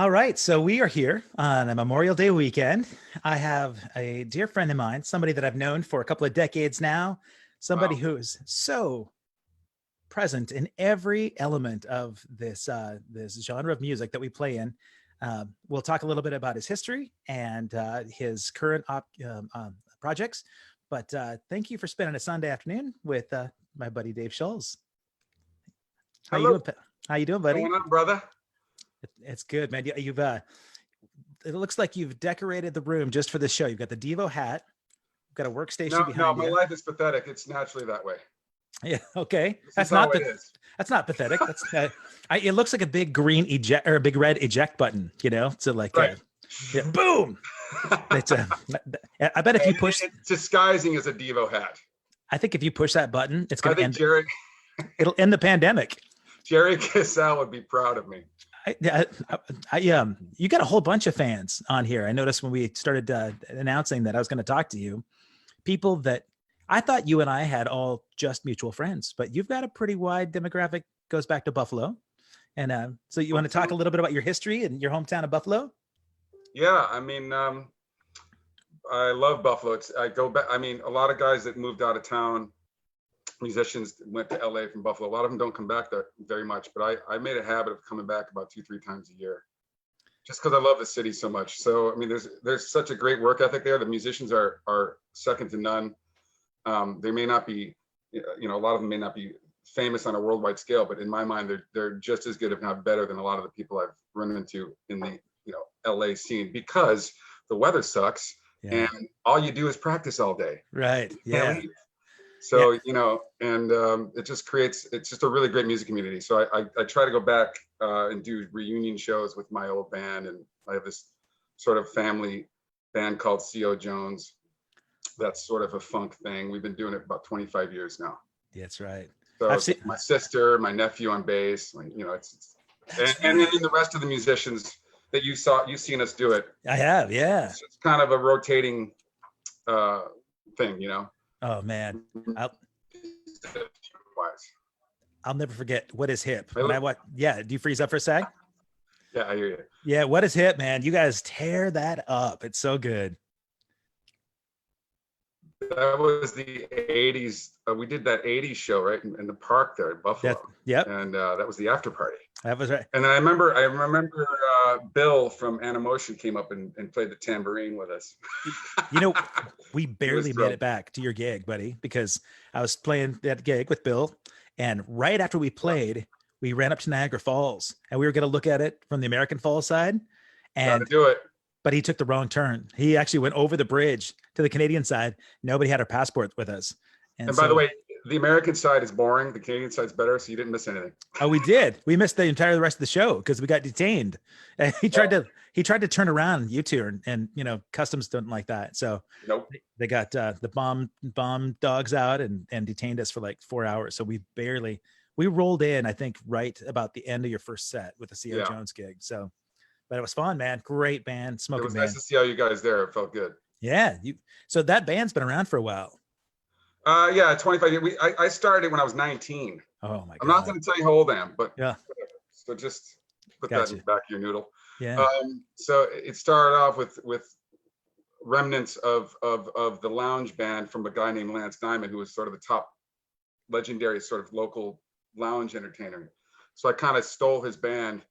All right, so we are here on a Memorial Day weekend. I have a dear friend of mine, somebody that I've known for a couple of decades now, somebody Wow. who is so present in every element of this genre of music that we play in. We'll talk a little bit about his history and his current projects. But thank you for spending a Sunday afternoon with my buddy Dave Schulz. How you Hello. doing? How you doing, What's buddy? going on, brother? It's good, man. You've it looks like you've decorated the room just for this show. You've got the Devo hat. You've got a workstation No, behind my you. life is pathetic. It's naturally that way. Yeah. Okay. This is how it is. That's not pathetic. It looks like a big green eject or a big red eject button, so like, Right. yeah, boom. It's I bet if you push, it's disguising as a Devo hat. I think if you push that button, it's I going to think end. It'll end the pandemic. Jerry Kissel would be proud of me. You got a whole bunch of fans on here. I noticed when we started announcing that I was going to talk to you, people that I thought you and I had all just mutual friends, but you've got a pretty wide demographic, goes back to Buffalo. And so you want to talk a little bit about your history and your hometown of Buffalo? Yeah, I mean, I love Buffalo. I go back. I mean, a lot of guys that moved out of town, musicians went to LA from Buffalo. A lot of them don't come back there very much, but I made a habit of coming back about 2-3 times a year, just because I love the city so much. So I mean, there's such a great work ethic there. The musicians are second to none. They may not be, a lot of them may not be famous on a worldwide scale, but in my mind, they're just as good, if not better, than a lot of the people I've run into in the LA scene, because the weather sucks and all you do is practice all day. Right. Yeah. So, it just it's just a really great music community. So I try to go back and do reunion shows with my old band. And I have this sort of family band called C.O. Jones. That's sort of a funk thing. We've been doing it about 25 years now. That's right. So my sister, my nephew on bass, and then the rest of the musicians that you've seen us do it. I have, yeah. It's kind of a rotating thing, Oh man, I'll never forget What Is Hip. Do you freeze up for a sec? Yeah, I hear you. Yeah, What Is Hip, man? You guys tear that up. It's so good. That was the 80s. We did that 80s show right in the park there in Buffalo. Yep. And that was the after party. That was right. And then I remember Bill from Animotion came up and played the tambourine with us. We barely made it back to your gig, buddy, because I was playing that gig with Bill. And right after we played, we ran up to Niagara Falls and we were going to look at it from the American Falls side. And do it. But he took the wrong turn. He actually went over the bridge to the Canadian side. Nobody had our passport with us. And by the way, the American side is boring. The Canadian side's better, so you didn't miss anything. Oh, we did. We missed the entire rest of the show because we got detained. And he tried to turn around U-turn, and customs don't like that. So nope. They got the bomb dogs out and detained us for like 4 hours. So we rolled in, I think, right about the end of your first set with the C.O. Jones gig. So. But it was fun, man. Great band, smoking band. It was nice to see all you guys there. It felt good. Yeah. So that band's been around for a while. 25 years. I started when I was 19. Oh my God. I'm not going to tell you how old I am, but yeah. So just put that in the back of your noodle. Yeah. So it started off with remnants of the lounge band from a guy named Lance Diamond, who was sort of the top legendary sort of local lounge entertainer. So I kind of stole his band,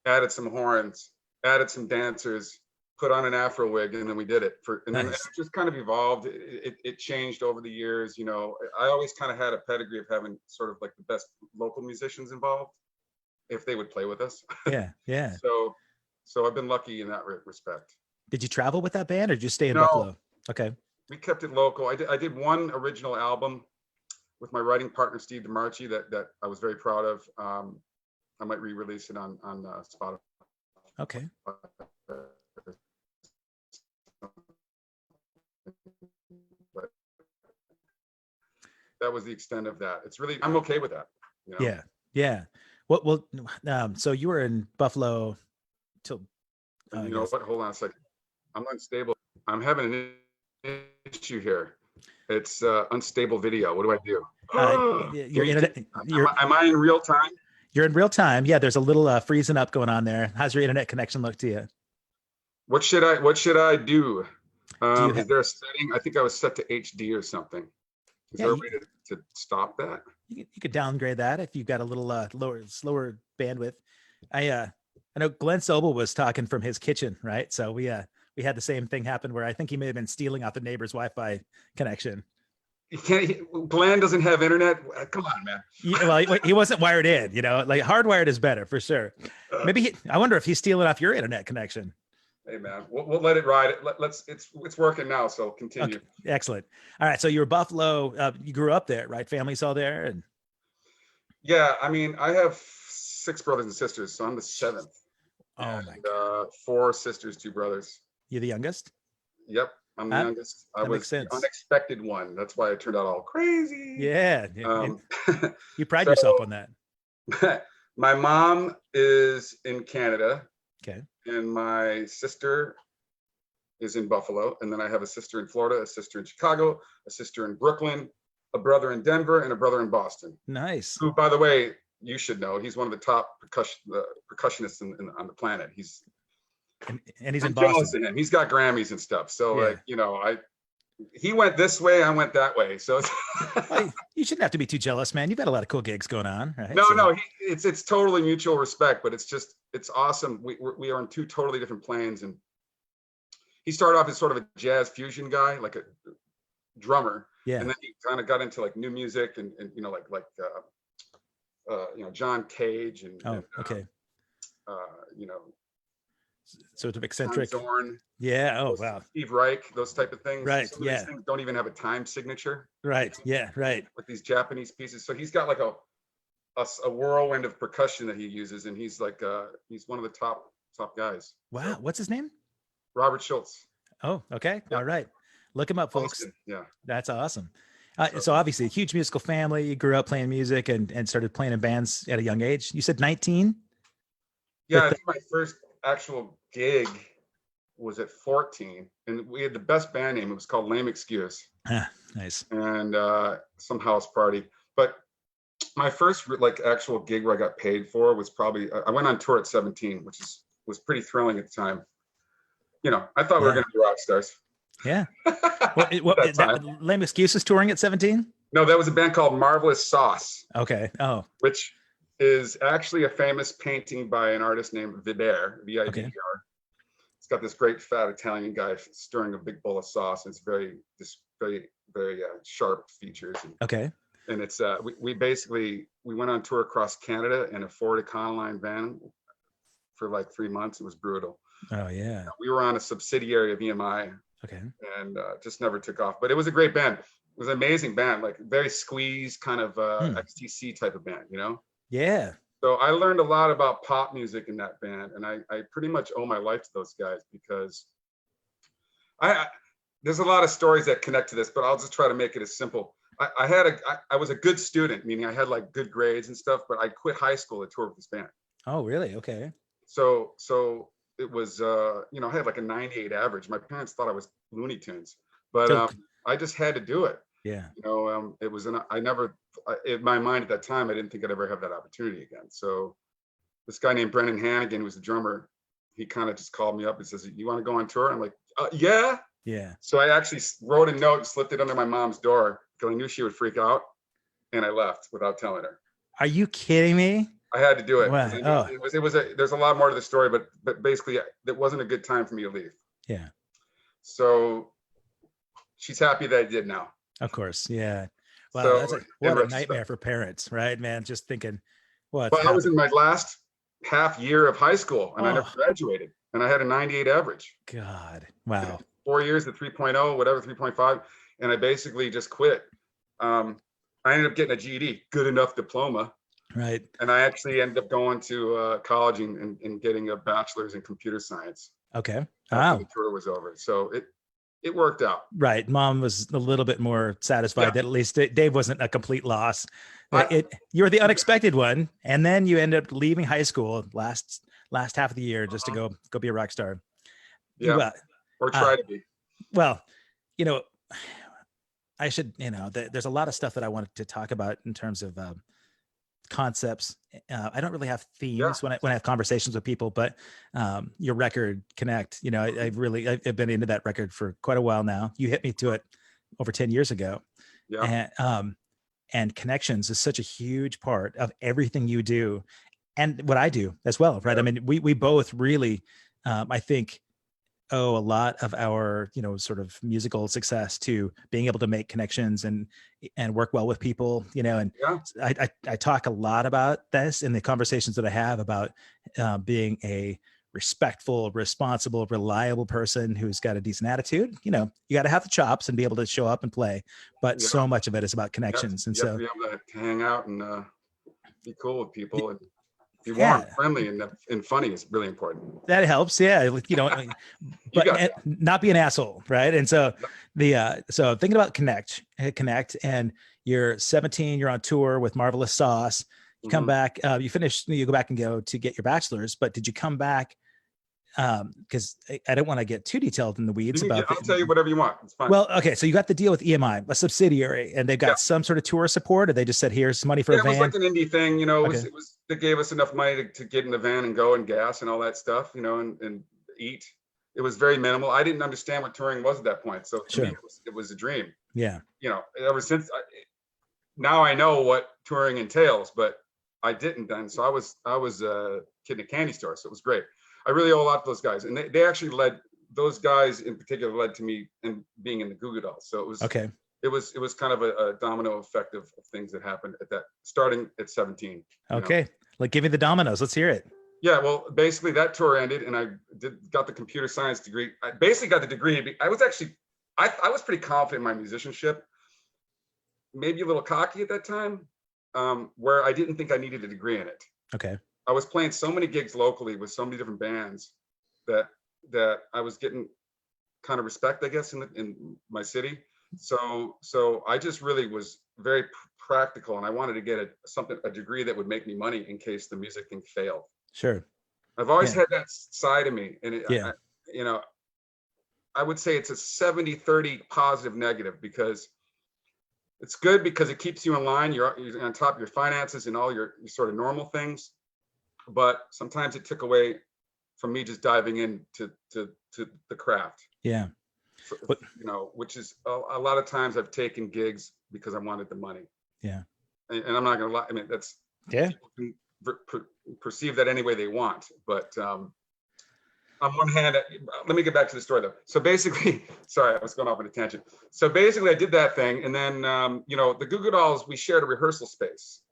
added some horns, added some dancers, put on an Afro wig, and then we did it. Then it just kind of evolved. It changed over the years. I always kind of had a pedigree of having sort of like the best local musicians involved, if they would play with us. Yeah, yeah. So I've been lucky in that respect. Did you travel with that band, or did you stay in Buffalo? Okay. We kept it local. I did one original album with my writing partner Steve DeMarchi that I was very proud of. I might re-release it on Spotify. Okay. But that was the extent of that. I'm okay with that. Yeah. Yeah. So you were in Buffalo till. You know what? Hold on a second. I'm unstable. I'm having an issue here. It's unstable video. What do I do? Am I in real time? You're in real time. Yeah, there's a little freezing up going on there. How's your internet connection look to you? What should I do? Do you Is have? there a setting? I think I was set to HD or something. Is Yeah, there a way to stop that? you could downgrade that if you've got a little slower bandwidth. I know Glenn Sobel was talking from his kitchen, right? So we had the same thing happen where I think he may have been stealing off the neighbor's Wi-Fi connection. You can't. Glenn doesn't have internet. Come on, man. Well, he wasn't wired in, like hardwired is better for sure. I wonder if he's stealing off your internet connection. Hey, man, we'll let it ride. It's working now, so continue. Okay, excellent. All right, so you were Buffalo. You grew up there, right? Family's all there, and Yeah, I mean, I have 6 brothers and sisters, so I'm the 7th. oh my God, 4 sisters, 2 brothers. you the youngest? Yep, I'm the youngest. I That was makes sense. the unexpected one. That's why it turned out all crazy. Yeah, Um, you pride so- yourself on that. My mom is in Canada, Okay. and my sister is in Buffalo, and then I have a sister in Florida, a sister in Chicago, a sister in Brooklyn, a brother in Denver, and a brother in Boston. Nice. Who, by the way, you should know, he's one of the top percussionists on the planet. And he's in I'm jealous Boston. of him. He's got Grammys and stuff. So Yeah. he went this way, I went that way. So Well, you shouldn't have to be too jealous, man. You've got a lot of cool gigs going on, right? no, it's totally mutual respect, but it's awesome. We are on 2 totally different planes, and he started off as sort of a jazz fusion guy, like a drummer, Yeah. and then he kind of got into like new music and John Cage and Okay. you know, Sort of Tom eccentric. Zorn, Yeah. Oh, wow. Steve Reich, those type of things. Right, Some of yeah. these things don't even have a time signature Right. Yeah. Right. with these Japanese pieces. So he's got like a whirlwind of percussion that he uses, and he's like he's one of the top guys. Wow. So, What's his name? Robert Schulz. Oh, okay. Yeah. All right. Look him up, folks. Boston, yeah. That's awesome. So obviously a huge musical family. You grew up playing music and started playing in bands at a young age. You said 19? Yeah, I think my first actual gig was at 14, and we had the best band name. It was called Lame Excuse, Ah, nice. and some house party. But my first like actual gig where I got paid for was probably I went on tour at 17, which was pretty thrilling at the time. I thought we were Yeah. going to be rock stars. Yeah. Lame Excuses touring at 17? No, that was a band called Marvelous Sauce, Okay. Oh, which is actually a famous painting by an artist named Viber, Viber. Okay. It's got this great fat Italian guy stirring a big bowl of sauce. And it's very sharp features. okay. And it's we basically went on tour across Canada in a Ford Econoline van for like 3 months. It was brutal. Oh, yeah. We were on a subsidiary of EMI, Okay. and just never took off. But it was a great band. It was an amazing band, like very squeeze kind of XTC type of band, Yeah. So I learned a lot about pop music in that band, and I pretty much owe my life to those guys because there's a lot of stories that connect to this, but I'll just try to make it as simple. I was a good student, meaning I had like good grades and stuff, but I quit high school to tour with this band. Oh, really? Okay. So it was, I had like a 98 average. My parents thought I was Looney Tunes, but I just had to do it. Yeah. It was in my mind at that time, I didn't think I'd ever have that opportunity again. So this guy named Brendan Hannigan, who was the drummer, he kind of just called me up and says, "You want to go on tour?" I'm like, yeah. Yeah. So I actually wrote a note and slipped it under my mom's door because I knew she would freak out, and I left without telling her. Are you kidding me? I had to do it. Wow. Oh. There's a lot more to the story, but basically it wasn't a good time for me to leave. Yeah. So she's happy that I did now. Of course. Yeah. Wow. So, That's what a nightmare for parents, right, man? Just thinking, what? But I was in my last half year of high school, and I never graduated, and I had a 98 average. God. Wow. 4 years at 3.0, whatever, 3.5, and I basically just quit. I ended up getting a GED, good enough diploma. Right. And I actually ended up going to college and getting a bachelor's in computer science. Okay. After Wow. the tour was over. So it worked out. Right. Mom was a little bit more satisfied that at least Dave wasn't a complete loss. You were the unexpected one, and then you ended up leaving high school last half of the year just to go be a rock star. Yeah. Or try to be. Well, I should, there's a lot of stuff that I wanted to talk about in terms of concepts. I don't really have Yeah, themes when I have conversations with people, but your record Connect, you know, I've been into that record for quite a while now. You hit me to it over 10 years ago. yeah, And connections is such a huge part of everything you do and what I do as well. Right. yeah, I mean, we both really, I think, owe a lot of our, you know, sort of musical success to being able to make connections and work well with people, you know. And yeah, I talk a lot about this in the conversations that I have about being a respectful, responsible, reliable person who's got a decent attitude. You know, you got to have the chops and be able to show up and play, but yeah. so much of it is about You have to, connections. And you have to so, be able to hang out and be cool with people and be warm, yeah, friendly, and funny is really important. that helps. Yeah. Like, you know, You but got that. not be an asshole. Right. And so so thinking about connect, and you're 17, you're on tour with Marvelous Sauce. You come Mhm. back, you go back and go to get your bachelor's, but did you come back? Because I don't want to get too detailed in the weeds about I'll tell you whatever you want. It's fine. well, okay. So you got the deal with EMI, a subsidiary, and they've Yeah. got some sort of tour support, or they just said, here's money for Yeah, a it was like van. an indie thing, you know. Okay. They gave us enough money to get in the van and go and gas and all that stuff, you know, and eat. It was very minimal. I didn't understand what touring was at that point, so to me, Sure. it was a dream. Yeah. You know, ever since now I know what touring entails, but I didn't then. So I was a kid in a candy store, so it was great. I really owe a lot to those guys, and they actually led, those guys in particular led to me and being in the Goo Goo Dolls. So Okay. it was kind of a domino effect of things that happened at that, starting at 17. You know? Okay. Like, give me the dominoes. Let's hear it. Yeah, well, basically that tour ended, and I got the computer science degree. I basically got the degree. I was actually, I was pretty confident in my musicianship, maybe a little cocky at that time, where I didn't think I needed a degree in it. Okay. I was playing so many gigs locally with so many different bands that I was getting kind of respect, I guess, in my city. So I just really was very practical, and I wanted to get a degree that would make me money in case the music thing failed. Sure. I've always Yeah. had that side of me, and Yeah. you know, I would say it's a 70-30 positive negative, because it's good because it keeps you in line. You're on top of your finances and all your sort of normal things, but sometimes it took away from me just diving into the craft. Yeah. You know, which is a lot of times I've taken gigs because I wanted the money. Yeah. And I'm not gonna lie. I mean, that's, Yeah. people can perceive that any way they want, but on one hand, let me get back to the story though. So basically, sorry, I was going off on a tangent. So basically I did that thing, and then you know, the Goo Goo Dolls, we shared a rehearsal space.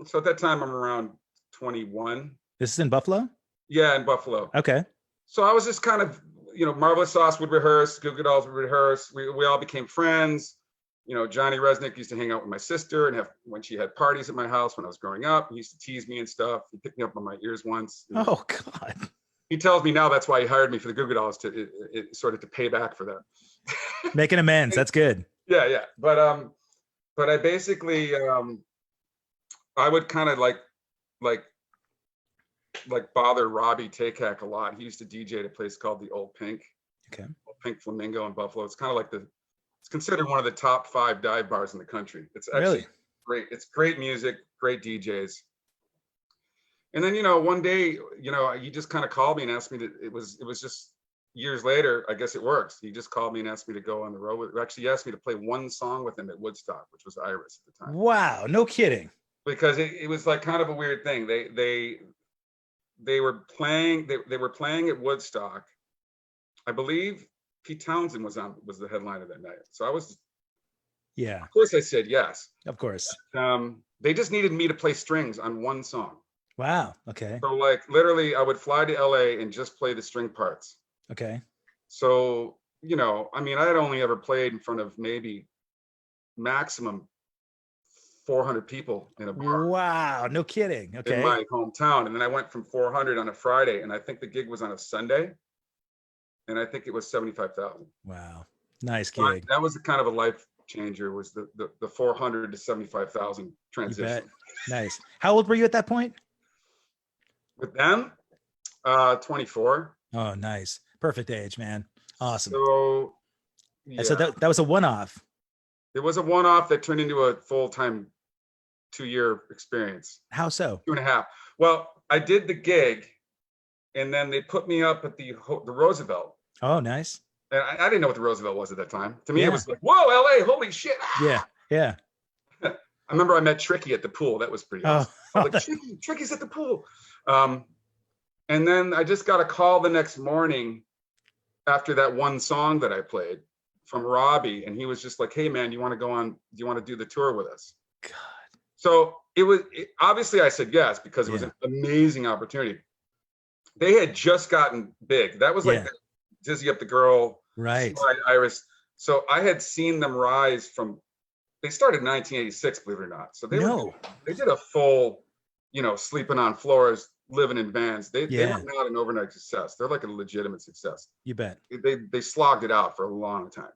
So at that time I'm around 21. This is in Buffalo? Yeah, in Buffalo. Okay. So I was just kind of, you know, Marvelous Sauce would rehearse, Goo Goo Dolls would rehearse. We all became friends. You know, Johnny Resnick used to hang out with my sister and when she had parties at my house when I was growing up. He used to tease me and stuff. He picked me up on my ears once. Oh God. He tells me now that's why he hired me for the Goo Goo Dolls, to sort of to pay back for that. Making amends. That's good. Yeah. But I basically I would kind of like bother Robbie Takak a lot. He used to DJ at a place called the Old Pink. Okay. Old Pink Flamingo in Buffalo. It's kind of like it's considered one of the top 5 dive bars in the country. It's actually Really? great. It's great music, great DJs. And then, you know, one day, you know, he just kind of called me and asked me to, it was just years later, I guess it works. He just called me and asked me to go on the road actually, he asked me to play one song with him at Woodstock, which was Iris at the time. Wow. No kidding. Because it was like kind of a weird thing. They were playing at Woodstock. I believe Pete Townsend was the headliner that night. So Yeah. of course I said yes. Of course. They just needed me to play strings on one song. Wow. Okay. So like literally I would fly to LA and just play the string parts. Okay. So, you know, I mean, I had only ever played in front of maybe maximum 400 people in a bar. Wow. No kidding. Okay. In my hometown. And then I went from 400 on a Friday, and I think the gig was on a Sunday, and I think it was 75,000. Wow. Nice So gig. that was kind of a life changer, was the 400 to 75,000 You transition. bet. Nice. How old were you at that point? With them, 24. Oh, nice. Perfect age, man. Awesome. So yeah, And so that was a one-off. it was a one-off that turned into a full-time 2-year experience. How so? 2.5. Well, I did the gig, and then they put me up at the Roosevelt. Oh, nice. And I didn't know what the Roosevelt was at that time. To me, Yeah. it was like, whoa, LA, holy shit. Yeah. Yeah. I remember I met Tricky at the pool. That was pretty awesome. I was like, Tricky's at the pool. And then I just got a call the next morning after that one song that I played from Robbie. And he was just like, hey, man, do you want to do the tour with us? God. So obviously I said yes, because it was an amazing opportunity. They had just gotten big. That was like the Dizzy Up the Girl, right? Iris. So I had seen them rise from. They started in 1986, believe it or not. So they did a full, sleeping on floors, living in vans. They were not an overnight success. They're like a legitimate success. You bet. They slogged it out for a long time.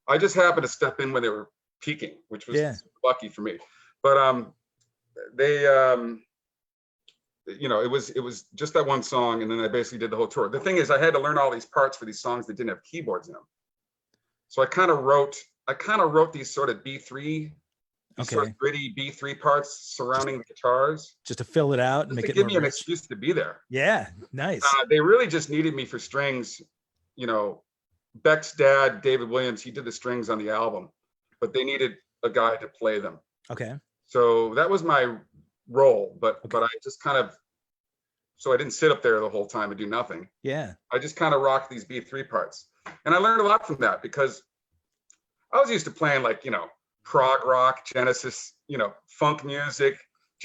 I just happened to step in when they were peaking, which was lucky for me. But it was just that one song, and then I basically did the whole tour. The thing is, I had to learn all these parts for these songs that didn't have keyboards in them. So I kind of wrote these sort of B3, sort of gritty B3 parts surrounding the guitars, just to fill it out and make it give me more an rich. excuse to be there. Yeah, nice. They really just needed me for strings. Beck's dad, David Williams, he did the strings on the album, but they needed a guy to play them. Okay. So that was my role, but I just so I didn't sit up there the whole time and do nothing. Yeah. I just kind of rocked these B3 parts. And I learned a lot from that, because I was used to playing like, prog rock, Genesis, funk music.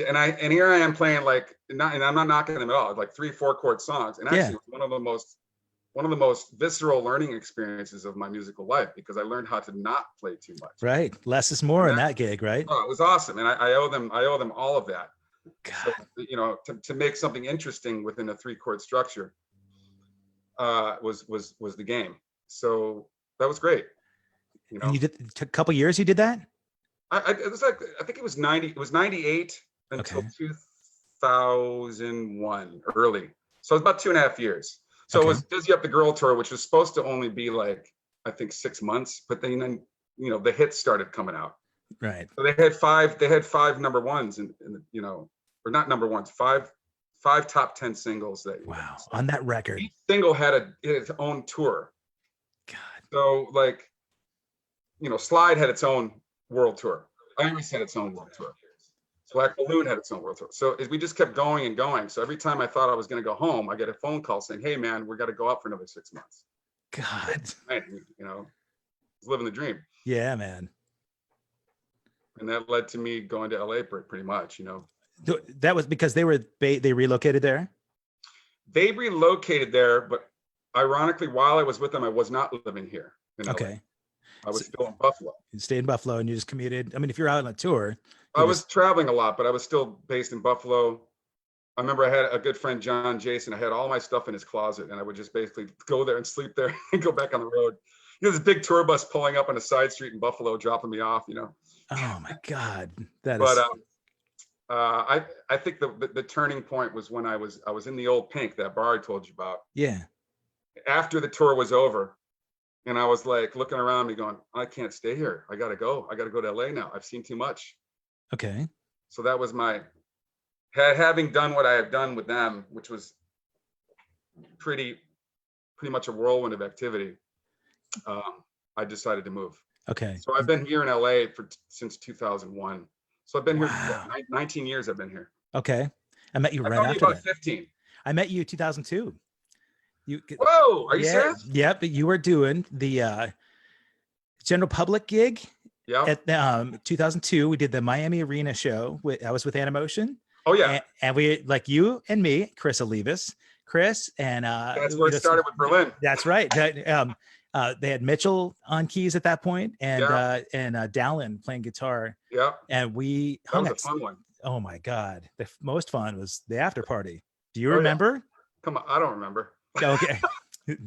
And here I am playing and I'm not knocking them at all, like 3-4 chord songs. And actually one of the most visceral learning experiences of my musical life, because I learned how to not play too much. Right. Less is more in that gig, right? Oh, it was awesome. And I owe them all of that. God. So, to make something interesting within a 3-chord structure was the game. So that was great. And you did, it took a couple years you did that? It was like, I think it was 98 until 2001, early. So it was about 2.5 years. So it was Dizzy Up the Girl tour, which was supposed to only be like, I think 6 months, but then the hits started coming out. Right. So they had five number ones, and or not number ones, five top 10 singles that. Wow. On that record. Each single had its own tour. God. So Slide had its own world tour. Iris had its own world tour. Black Balloon had its own world tour. So we just kept going and going. So every time I thought I was going to go home, I get a phone call saying, "Hey man, we got to go up for another 6 months." God. I was living the dream. Yeah, man. And that led to me going to LA pretty much, That was because they relocated there? They relocated there, but ironically, while I was with them, I was not living here in LA. I was still in Buffalo. You stayed in Buffalo and you just commuted. I mean, if you're out on a tour. I was traveling a lot, but I was still based in Buffalo. I remember I had a good friend, John Jason. I had all my stuff in his closet, and I would just basically go there and sleep there and go back on the road. This big tour bus pulling up on a side street in Buffalo, dropping me off, Oh my God. I think the turning point was when I was in the Old Pink, that bar I told you about. Yeah. After the tour was over, and I was like looking around me going, I can't stay here. I got to go. I got to go to LA now. I've seen too much. Okay. So that was having done what I had done with them, which was pretty much a whirlwind of activity. I decided to move. Okay. So I've been here in LA since 2001. So I've been here for 19 years. I've been here. Okay. I met you right after about that. 15. I met you 2002. Whoa, are you serious? Yeah, but you were doing the general public gig. Yeah. At 2002, we did the Miami Arena show. I was with Animotion. Oh yeah. And we, like you and me, Chris Olivas, and that's where it started with Berlin. That's right. They had Mitchell on keys at that point, and Dallin playing guitar. Yeah. And we hung. That was a fun one. Oh my God, the most fun was the after party. Do you remember? Yeah. Come on, I don't remember. Okay. You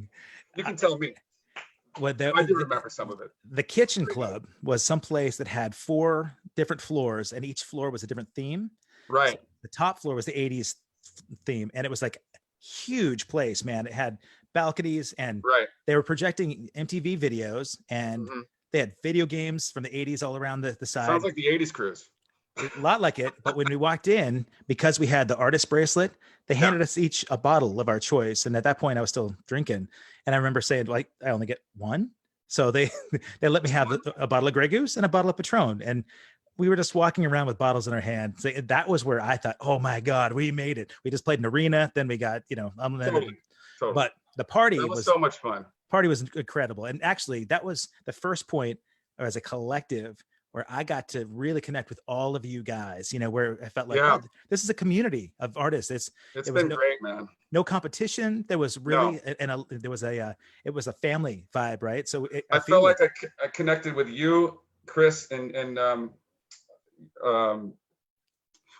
can tell me. I do remember some of it. The Kitchen Club was some place that had 4 different floors, and each floor was a different theme. Right. So the top floor was the 80s theme, and it was like huge place, man. It had balconies, and they were projecting MTV videos, and they had video games from the 80s all around the side. Sounds like the 80s cruise. A lot like it. But when we walked in, because we had the artist bracelet, they handed us each a bottle of our choice. And at that point I was still drinking. And I remember saying, like, I only get one. So they let me have a bottle of Grey Goose and a bottle of Patron. And we were just walking around with bottles in our hands. That was where I thought, oh my God, we made it. We just played an arena. Then we got, Totally. But the party That was so much fun. Party was incredible. And actually that was the first point as a collective where I got to really connect with all of you guys, where I felt like, oh, this is a community of artists. It's been great, man. No competition. There was really, it was a family vibe, right? So I felt like I connected with you, Chris, and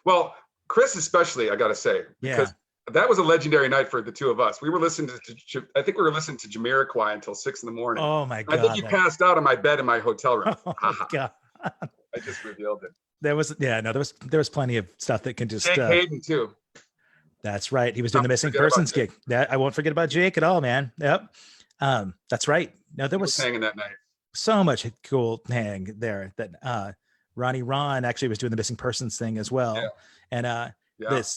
well, Chris especially, I got to say, because that was a legendary night for the two of us. We were listening to I think we were listening to Jamiroquai until 6 a.m. Oh my God! I think you passed out on my bed in my hotel room. Oh my God! I just revealed it. There was plenty of stuff that can just. Jake Hayden too. That's right. He was doing the missing persons gig. That I won't forget about Jake at all, man. Yep. That's right. No, there was hanging that night. So much cool hang there that Ron actually was doing the missing persons thing as well. Yeah. And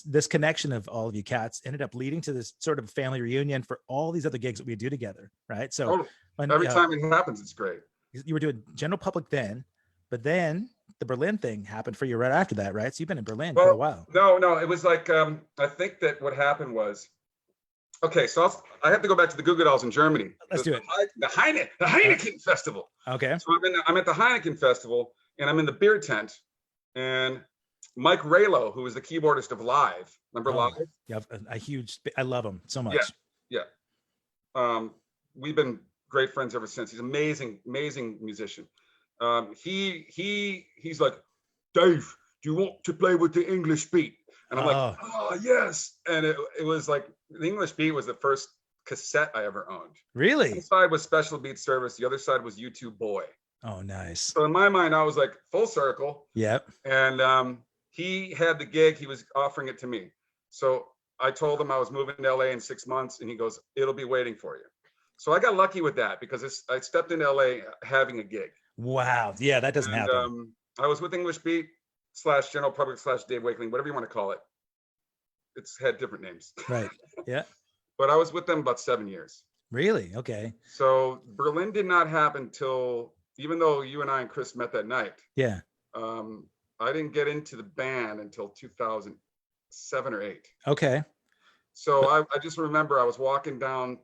this connection of all of you cats ended up leading to this sort of family reunion for all these other gigs that we do together. Right. So every time it happens, it's great. You were doing general public then, but then the Berlin thing happened for you right after that, right? So you've been in Berlin for a while. No, it was like, I think that what happened was, okay, so I have to go back to the Goo Goo Dolls in Germany. Let's do it. The Heineken Festival. Okay. So I'm at the Heineken Festival, and I'm in the beer tent, and Mike Raylo, who is the keyboardist of Live, remember Live? Yeah, I love him so much. Yeah. We've been great friends ever since. He's an amazing musician. He's like, Dave, do you want to play with the English beat? And I'm like, oh yes. And it was like, the English beat was the first cassette I ever owned. Really? One side was Special Beat Service. The other side was U2 Boy. Oh, nice. So in my mind, I was like, full circle. Yep. And he had the gig. He was offering it to me. So I told him I was moving to LA in 6 months, and he goes, it'll be waiting for you. So I got lucky with that because I stepped into LA having a gig. Wow. Yeah, that doesn't happen. I was with English Beat / General Public / Dave Wakeling, whatever you want to call it. It's had different names. Right. Yeah. But I was with them about 7 years. Really? Okay. So Berlin did not happen till, even though you and I and Chris met that night. Yeah. I didn't get into the band until 2007 or 8. Okay. So I just remember I was walking around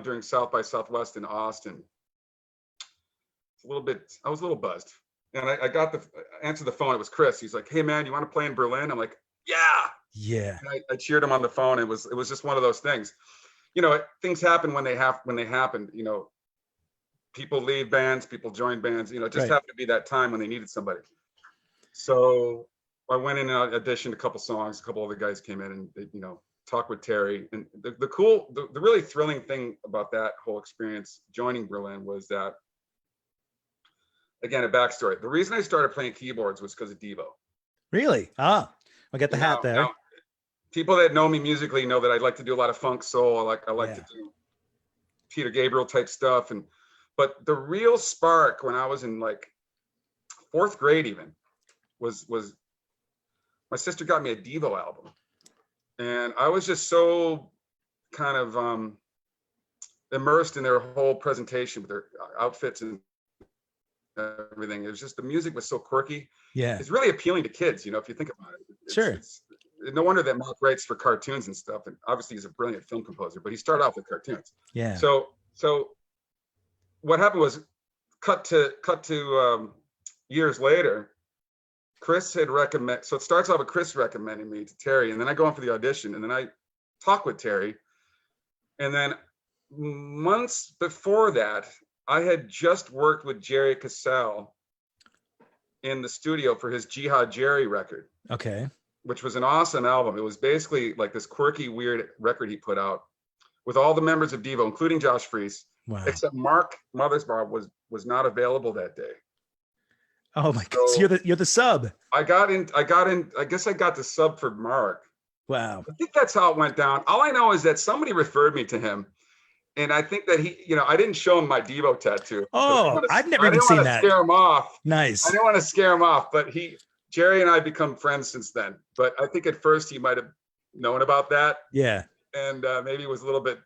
during South by Southwest in Austin. I was a little buzzed. And I got answered the phone. It was Chris. He's like, hey man, you want to play in Berlin? I'm like, yeah. Yeah. And I cheered him on the phone. It was just one of those things. Things happen when they happen. People leave bands, people join bands. It just happened to be that time when they needed somebody. So I went in and auditioned a couple songs. A couple other guys came in and they, talked with Terry. And the really thrilling thing about that whole experience joining Berlin was that, again, a backstory. The reason I started playing keyboards was because of Devo. Really? I'll get the hat there. Now, people that know me musically know that I like to do a lot of funk soul. I like to do Peter Gabriel type stuff. But the real spark when I was in like 4th grade even was my sister got me a Devo album. And I was just so kind of immersed in their whole presentation with their outfits and everything. It was just, the music was so quirky. Yeah. It's really appealing to kids, if you think about it. Sure. It's no wonder that Mark writes for cartoons and stuff. And obviously he's a brilliant film composer, but he started off with cartoons. Yeah. So what happened was cut to years later, Chris had recommended, so it starts off with Chris recommending me to Terry, and then I go in for the audition, and then I talk with Terry. And then months before that, I had just worked with Jerry Cassell in the studio for his Jihad Jerry record. Okay. Which was an awesome album. It was basically like this quirky, weird record he put out with all the members of Devo, including Josh Freese. Wow. Except Mark Mothersbaugh was not available that day. Oh my God! So you're the sub. I got in. I guess I got the sub for Mark. Wow. I think that's how it went down. All I know is that somebody referred me to him, And I think that I didn't show him my Devo tattoo. Oh, I've never I even didn't seen want to that. scare him off. Nice. I didn't want to scare him off, but Jerry and I become friends since then. But I think at first he might have known about that. Yeah. And maybe was a little bit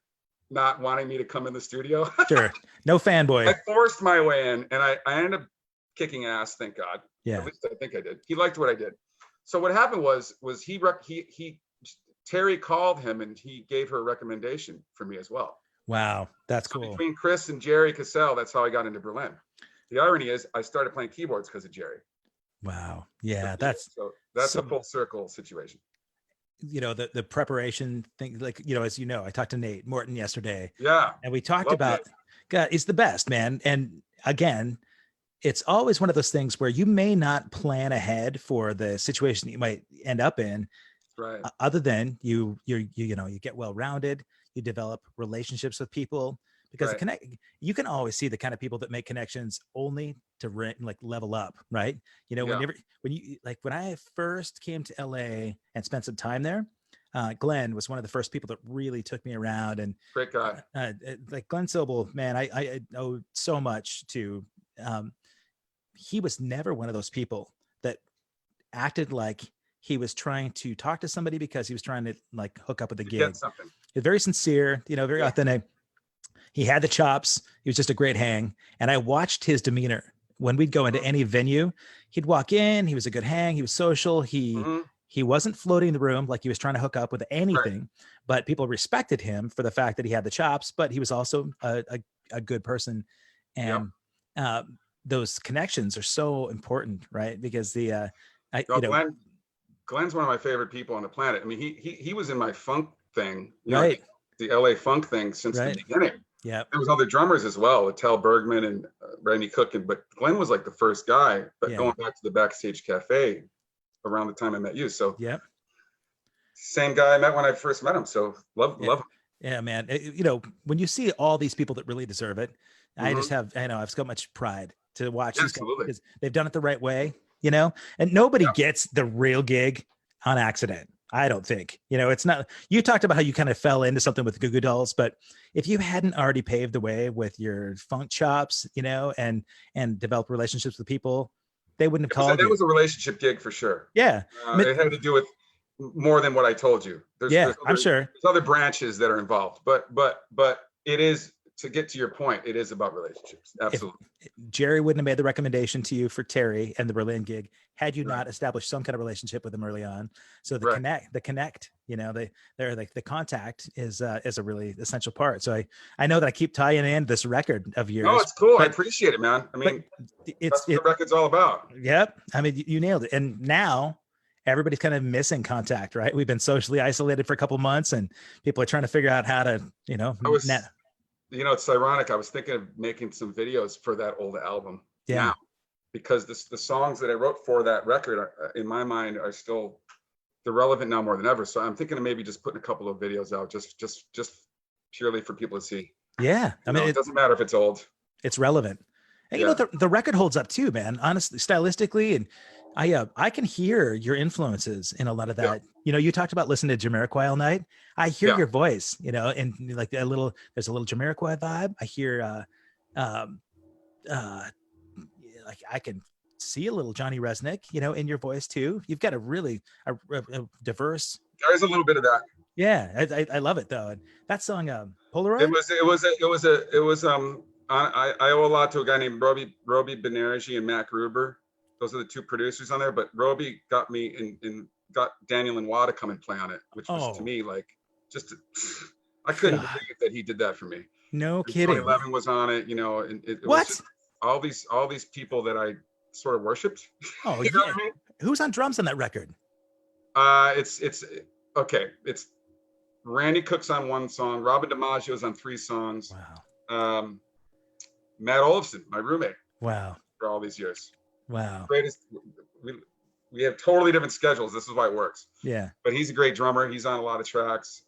not wanting me to come in the studio. Sure. No fanboy. I forced my way in, and I ended up kicking ass, thank God. Yeah. At least I think I did. He liked what I did. So what happened was Terry called him and he gave her a recommendation for me as well. Wow, that's cool. Between Chris and Jerry Cassell, that's how I got into Berlin. The irony is I started playing keyboards because of Jerry. Wow. Yeah, that's a full circle situation. The preparation thing, like, as you know, I talked to Nate Morton yesterday. Yeah. And we talked about, God, he's the best, man. And again, it's always one of those things where you may not plan ahead for the situation that you might end up in. Right. Other than you get well-rounded, you develop relationships with people, because you can always see the kind of people that make connections only to level up, right? When I first came to LA and spent some time there, Glenn was one of the first people that really took me around, and great guy. Like Glenn Sobel, man, I owe so much to. He was never one of those people that acted like he was trying to talk to somebody because he was trying to like hook up with the gig. He's very sincere, very authentic. He had the chops. He was just a great hang. And I watched his demeanor when we'd go into any venue. He'd walk in. He was a good hang. He was social. He wasn't floating the room like he was trying to hook up with anything, but people respected him for the fact that he had the chops, but he was also a good person. And those connections are so important, right? Because Glenn's one of my favorite people on the planet. I mean, he was in my funk thing, right? The LA funk thing since the beginning. Yeah, there was other drummers as well, Tel Bergman and Randy Cook, but Glenn was like the first guy. But going back to the Backstage Cafe around the time I met you, so same guy I met when I first met him. So love him. Yeah, man. When you see all these people that really deserve it, I've so much pride to watch these guys because they've done it the right way. And nobody gets the real gig on accident. I don't think, it's not, you talked about how you kind of fell into something with Goo Goo Dolls, but if you hadn't already paved the way with your funk chops, and developed relationships with people, they wouldn't have called you. It was a relationship gig for sure. Yeah. It had to do with more than what I told you. I'm sure there's other branches that are involved, but it is, to get to your point, it is about relationships. Absolutely. If Jerry wouldn't have made the recommendation to you for Terry and the Berlin gig had you not established some kind of relationship with him early on. So the connect, the contact is a really essential part. So I know that I keep tying in this record of yours. Oh, it's cool. I appreciate it, man. I mean, that's what the record's all about. Yep. I mean, you nailed it. And now everybody's kind of missing contact, right? We've been socially isolated for a couple months and people are trying to figure out how to, it's ironic. I was thinking of making some videos for that old album now, because the songs that I wrote for that record, in my mind, they're relevant now more than ever. So I'm thinking of maybe just putting a couple of videos out, just purely for people to see. Yeah, I mean, it doesn't matter if it's old. It's relevant. And the record holds up too, man. Honestly, stylistically, and I can hear your influences in a lot of that. You talked about listening to Jamiroquai all night. I hear your voice, and like there's a little Jamiroquai vibe. I hear, like I can see a little Johnny Resnick, in your voice too. You've got a really a diverse. There is a little bit of that. Yeah, I love it though. And that song, Polaroid. I owe a lot to a guy named Roby Banerjee and Mac Ruber. Those are the two producers on there. But Roby got me and got Daniel Lanois to come and play on it, which was to me like I couldn't believe that he did that for me. No kidding. 2011 was on it, and it what? Was just all these people that I sort of worshipped. Oh, you know what I mean? Who's on drums on that record? It's okay. It's Randy Cook's on one song. Robin DiMaggio's on 3 songs. Wow. Matt Olofsson, my roommate. Wow. For all these years. Wow. Greatest. We have totally different schedules. This is why it works. Yeah. But he's a great drummer. He's on a lot of tracks.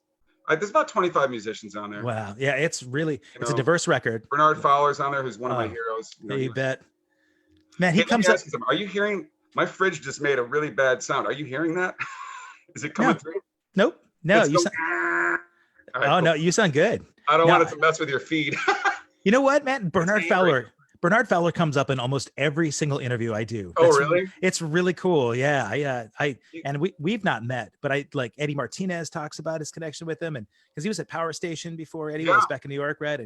There's about 25 musicians on there. Wow. Yeah, it's really it's a diverse record. Bernard Fowler's on there, who's one of my heroes. You bet. Man, he comes up. Are you hearing? My fridge just made a really bad sound. Are you hearing that? Is it coming through? Nope. No, All right, Oh cool. no, you sound good. I don't Now, want it to mess with your feed. you know what, man? angry. Bernard Fowler comes up in almost every single interview I do. Oh, really? It's really cool. Yeah. You- And we've not met, but I like Eddie Martinez talks about his connection with him, and because he was at Power Station before Eddie Yeah, was back in New York, right?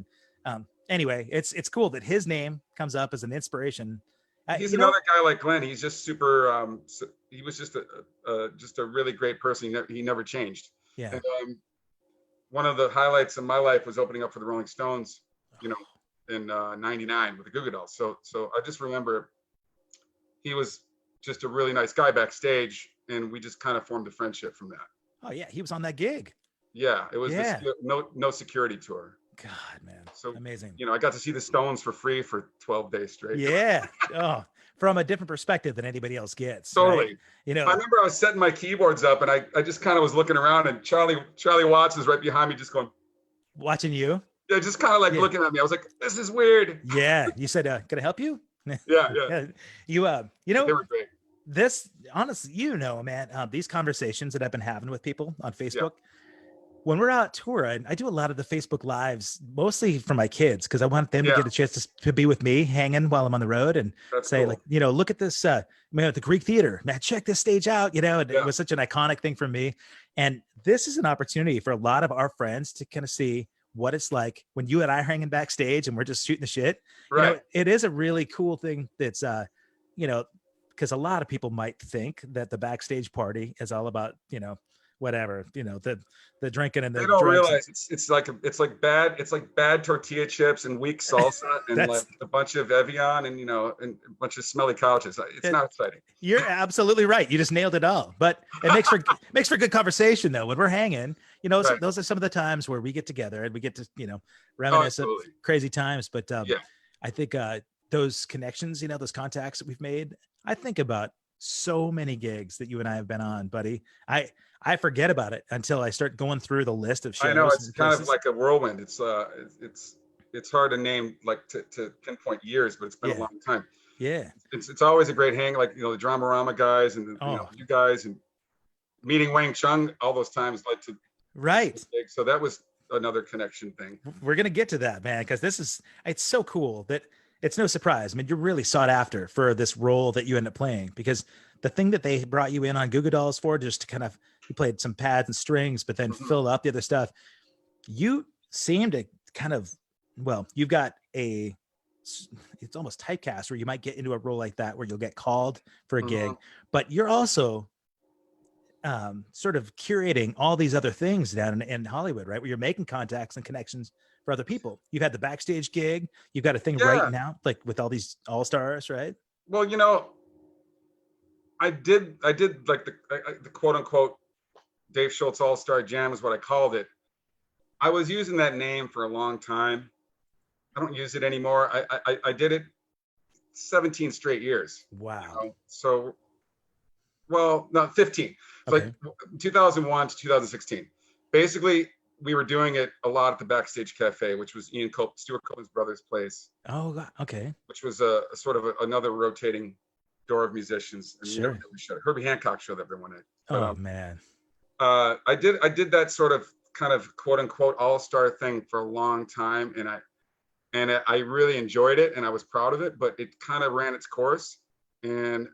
And anyway, it's cool that his name comes up as an inspiration. he's You know, another guy like Glenn. He's just super. He was just a really great person. He never changed. yeah. And one of the highlights of my life was opening up for the Rolling Stones, you know, in '99 with the Goo Goo Dolls. So I just remember he was just a really nice guy backstage, and we just kind of formed a friendship from that. Oh yeah, he was on that gig. Yeah, it was Yeah. this no security tour. God, man, So amazing. I got to see the Stones for free for 12 days straight. Yeah. Oh, from a different perspective than anybody else gets. Totally. Right? You know, I remember I was setting my keyboards up, and I just kind of was looking around, and Charlie Watts was right behind me, just going, watching you. yeah, just kind of like looking at me. I was like, this is weird. Yeah. You said, can I help you? Yeah. You know, They were great. this honestly, man, these conversations that I've been having with people on Facebook, when we're out touring, I do a lot of the Facebook lives, mostly for my kids, because I want them to get a chance to be with me hanging while I'm on the road, and say, cool. like, look at this, man, at the Greek Theater, man, check this stage out, and it was such an iconic thing for me. And this is an opportunity for a lot of our friends to kind of see what it's like when you and I are hanging backstage and we're just shooting the shit. Right. It is a really cool thing that's, because a lot of people might think that the backstage party is all about, whatever, the drinking and the They don't drugs. realize it's like bad tortilla chips and weak salsa and like a bunch of Evian and and a bunch of smelly couches. It's not exciting. You're absolutely right. You just nailed it all. But it makes for good conversation though. When we're hanging, those are some of the times where we get together and we get to reminisce of crazy times. But I think those connections, those contacts that we've made, I think about so many gigs that you and I have been on, buddy. I forget about it until I start going through the list of shows. I know it's kind of like a whirlwind. It's hard to name, like to pinpoint years, but it's been a long time. Yeah. It's always a great hang, like the Dramarama guys and you guys, and meeting Wang Chung all those times led to So that was another connection thing. We're gonna get to that, man, because it's so cool that it's no surprise. I mean, you're really sought after for this role that you end up playing, because the thing that they brought you in on Goo Goo Dolls for, just to kind of, you played some pads and strings, but then fill up the other stuff. You seem to kind of, you've got it's almost typecast where you might get into a role like that where you'll get called for a gig, but you're also sort of curating all these other things down in Hollywood, right? Where you're making contacts and connections for other people. You've had the backstage gig. You've got a thing right now, like with all these all-stars, right? Well, I did like the quote unquote Dave Schulz All-Star Jam is what I called it. I was using that name for a long time. I don't use it anymore. I did it 17 straight years. Wow. So, no, 15. Okay. Like 2001 to 2016. Basically, we were doing it a lot at the Backstage Cafe, which was Stuart Copeland's brother's place. Oh, God. Okay. Which was a sort of another rotating door of musicians. And sure. Herbie Hancock showed up there one night. But, man. I did that sort of kind of quote unquote all-star thing for a long time, and I really enjoyed it, and I was proud of it, but it kind of ran its course. And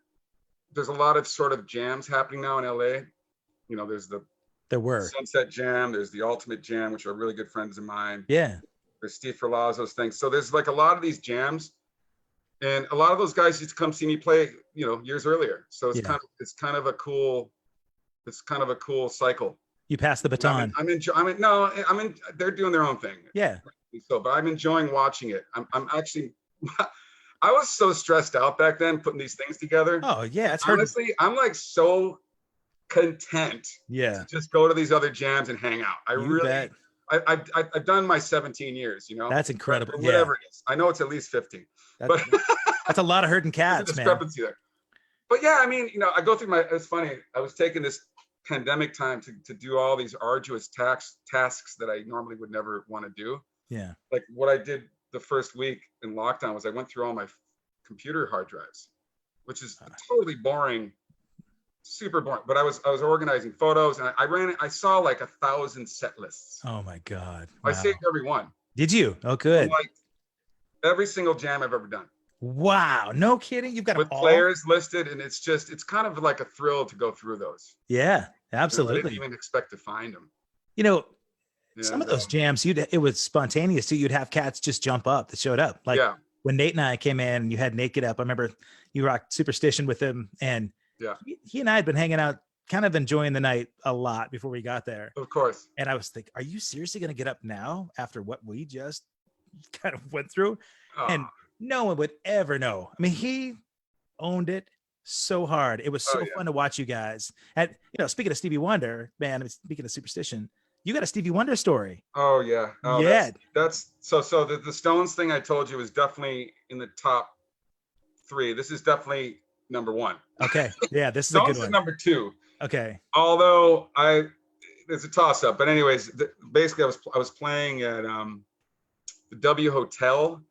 there's a lot of sort of jams happening now in LA. There were Sunset Jam, there's the Ultimate Jam, which are really good friends of mine. Yeah. There's Steve Ferlazzo's things. So there's like a lot of these jams, and a lot of those guys used to come see me play, years earlier. So it's kind of a cool cycle. You pass the baton. They're doing their own thing. Yeah. So, but I'm enjoying watching it. I'm actually, I was so stressed out back then putting these things together. Oh yeah. It's honestly, I'm like so content. Yeah. To just go to these other jams and hang out. I've done my 17 years, That's incredible. Whatever it is. I know it's at least 50. That's a lot of herding cats, man. Discrepancy there. But yeah, I mean, I go through it's funny. I was taking this pandemic time to do all these arduous tasks that I normally would never want to do. Yeah. Like what I did the first week in lockdown was I went through all my computer hard drives, which is a totally boring super boring. But I was organizing photos, and I saw like 1,000 set lists. Oh my God. I Wow. saved every one. Did you? Oh, I'm good. like every single jam I've ever done. Wow. No kidding. You've got them With all? players listed, and it's kind of like a thrill to go through those. Yeah, I absolutely. didn't even expect to find them. You know, And, some of those jams, it was spontaneous too. You'd have cats just jump up that showed up. Like when Nate and I came in and you had Naked Up, I remember you rocked Superstition with him, and he and I had been hanging out, kind of enjoying the night a lot before we got there. Of course. And I was thinking, are you seriously going to get up now after what we just kind of went through? And no one would ever know. I mean, he owned it so hard. It was so fun to watch you guys. And, speaking of Stevie Wonder, man, I mean, speaking of Superstition, you got a Stevie Wonder story. Oh yeah. Oh, yeah. That's so the Stones thing I told you is definitely in the top 3. This is definitely number 1. Okay. Yeah. This is Stones a good one. Is number 2. Okay. Although there's a toss up, but anyways, basically I was playing at the W Hotel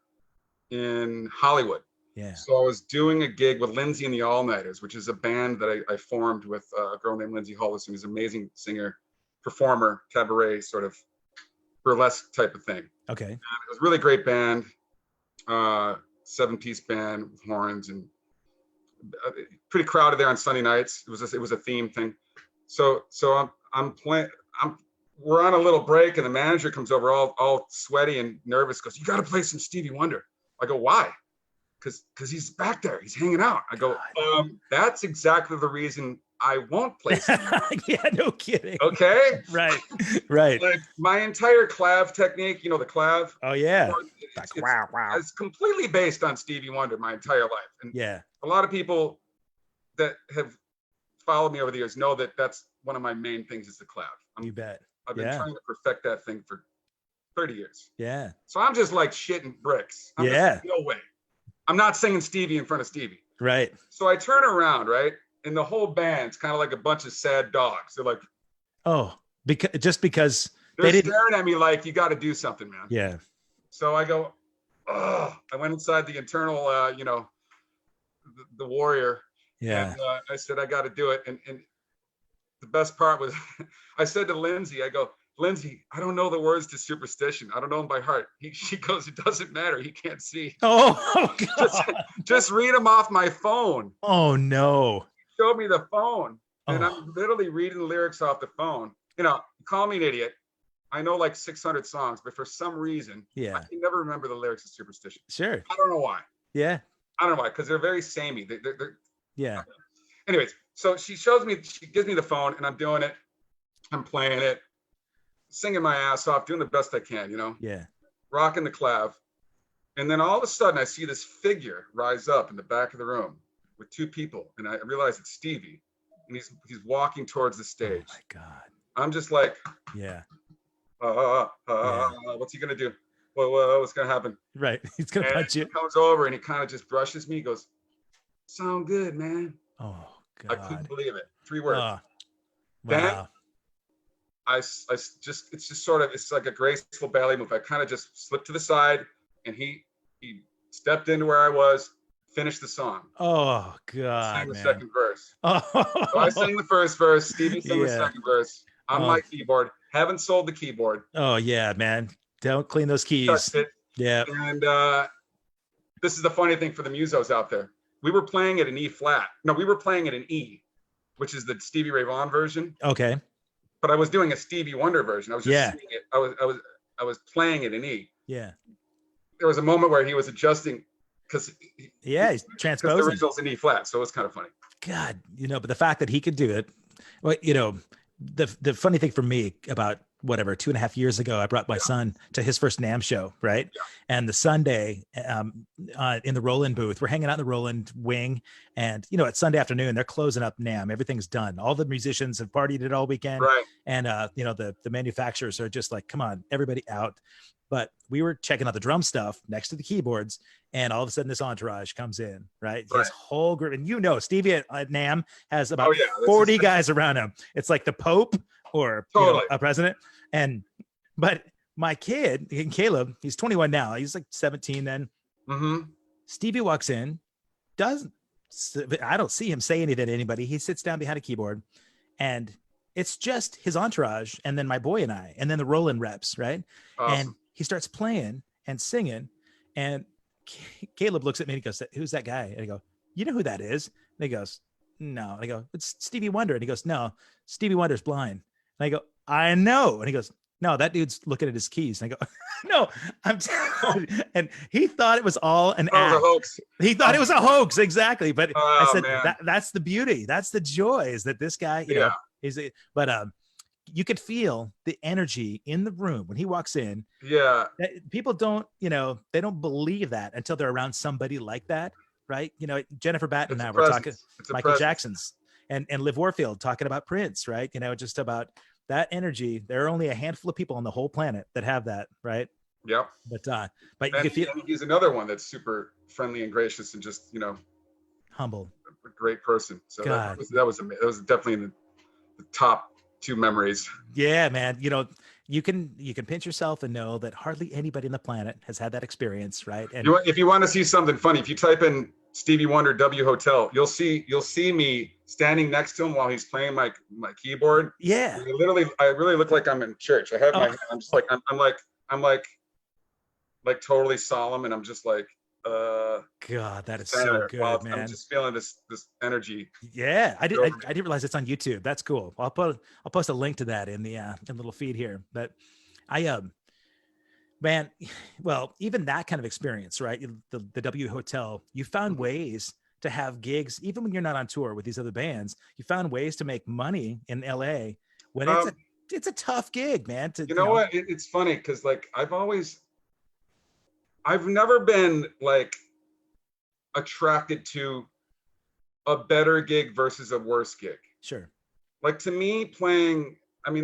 in Hollywood. Yeah. So I was doing a gig with Lindsay and the All Nighters, which is a band that I formed with a girl named Lindsay Hollis, who's an amazing singer, performer, cabaret sort of burlesque type of thing. Okay. And it was a really great band, 7-piece band with horns, and pretty crowded there on Sunday nights. It was a theme thing. So I'm playing. We're on a little break, and the manager comes over all sweaty and nervous. Goes, "You got to play some Stevie Wonder." I go, "Why?" Because he's back there. He's hanging out. I go, that's exactly the reason I won't play. Yeah, no kidding. Okay. Right. Right. Like my entire clav technique, the clav. Oh yeah. It's completely based on Stevie Wonder my entire life. And a lot of people that have followed me over the years know that that's one of my main things is the clav. You bet. I've been trying to perfect that thing for 30 years. Yeah. So I'm just like shitting bricks. I'm just like, no way. I'm not singing Stevie in front of Stevie. Right. So I turn around, right? And the whole band's kind of like a bunch of sad dogs. They're like, because they're staring at me like, you got to do something, man. Yeah. So I go, I went inside the internal, the warrior. Yeah. And I said, I got to do it. And the best part was I said to Lindsay, I go, "Lindsay, I don't know the words to Superstition. I don't know them by heart." She goes, "It doesn't matter. He can't see." Oh God. Just read them off my phone. Oh no. He showed me the phone, and I'm literally reading the lyrics off the phone. Call me an idiot. I know like 600 songs, but for some reason, I can never remember the lyrics of Superstition. Sure. I don't know why. Yeah. I don't know why, because they're very samey. They're yeah. Anyways, so she gives me the phone, and I'm doing it. I'm playing it, singing my ass off, doing the best I can, Yeah. rocking the clav. And then all of a sudden I see this figure rise up in the back of the room with 2 people. And I realize it's Stevie, and he's walking towards the stage. Oh my God. I'm just like, what's he going to do? What's going to happen? Right. He's going to punch you. He comes over and he kind of just brushes me. He goes, "Sound good, man." Oh God. I couldn't believe it. 3 words. Wow. Then it's like a graceful ballet move. I kind of just slipped to the side, and he stepped into where I was, finished the song. Oh God. Sang the second verse. Oh. So I sang the first verse. Stevie sang the second verse. On my keyboard. Haven't sold the keyboard. Oh yeah, man. Don't clean those keys. Touched it. Yeah. And this is the funny thing for the musos out there. We were playing at an E flat. No, we were playing at an E, which is the Stevie Ray Vaughan version. Okay. But I was doing a Stevie Wonder version. I was just singing it. I was playing it in E. Yeah. There was a moment where he was adjusting because he's transposing. The original's in E flat, so it was kind of funny. God, but the fact that he could do it, well, the funny thing for me about 2.5 years ago, I brought my son to his first NAMM show, right? Yeah. And the Sunday in the Roland booth, we're hanging out in the Roland wing, and at Sunday afternoon they're closing up NAMM. Everything's done. All the musicians have partied it all weekend, right? And the manufacturers are just like, come on, everybody out. But we were checking out the drum stuff next to the keyboards, and all of a sudden this entourage comes in, right? His whole group, and Stevie at NAMM has about 40 guys around him. It's like the Pope or a president. But my kid, Caleb, he's 21 now. He's like 17 then. Mm-hmm. Stevie walks in, doesn't I don't see him say anything to anybody. He sits down behind a keyboard, and it's just his entourage, and then my boy and I, and then the Roland reps, right? And Awesome. he starts playing and singing, and Caleb looks at me and he goes, "Who's that guy?" And I go, "You know who that is?" And he goes, "No." And I go, "It's Stevie Wonder." And he goes, "No, Stevie Wonder's blind." And I go, "I know." And he goes, "No, that dude's looking at his keys." And I go, "No, I'm." And he thought it was all an That was a act. hoax. He thought it was a hoax, exactly. But I Oh said man. that's the beauty, that's the joy, is that this guy, Yeah. is it. But you could feel the energy in the room when he walks in. Yeah. People don't, they don't believe that until they're around somebody like that, right? Jennifer Batten and I were talking Michael Jackson's and Liv Warfield talking about Prince, right? Just about that energy. There are only a handful of people on the whole planet that have that, right? Yep. But you can feel he's another one that's super friendly and gracious and just humble, a great person. So God. that was definitely in the top two memories. Yeah, man. You can pinch yourself and know that hardly anybody on the planet has had that experience, right? And If you want to see something funny, if you type in Stevie Wonder W Hotel, you'll see me standing next to him while he's playing my keyboard. yeah, I really look like I'm in church. I have my hand, I'm just like I'm like totally solemn, and I'm just like God, that is so good, man. I'm just feeling this energy. Yeah, I didn't realize it's on YouTube. That's cool. I'll post a link to that in the little feed here. But man, well, even that kind of experience, right? The W Hotel, you found ways to have gigs even when you're not on tour with these other bands. You found ways to make money in LA when it's a tough gig, man. What? It's funny because like I've never been like attracted to a better gig versus a worse gig. Sure. Like to me, playing, I'm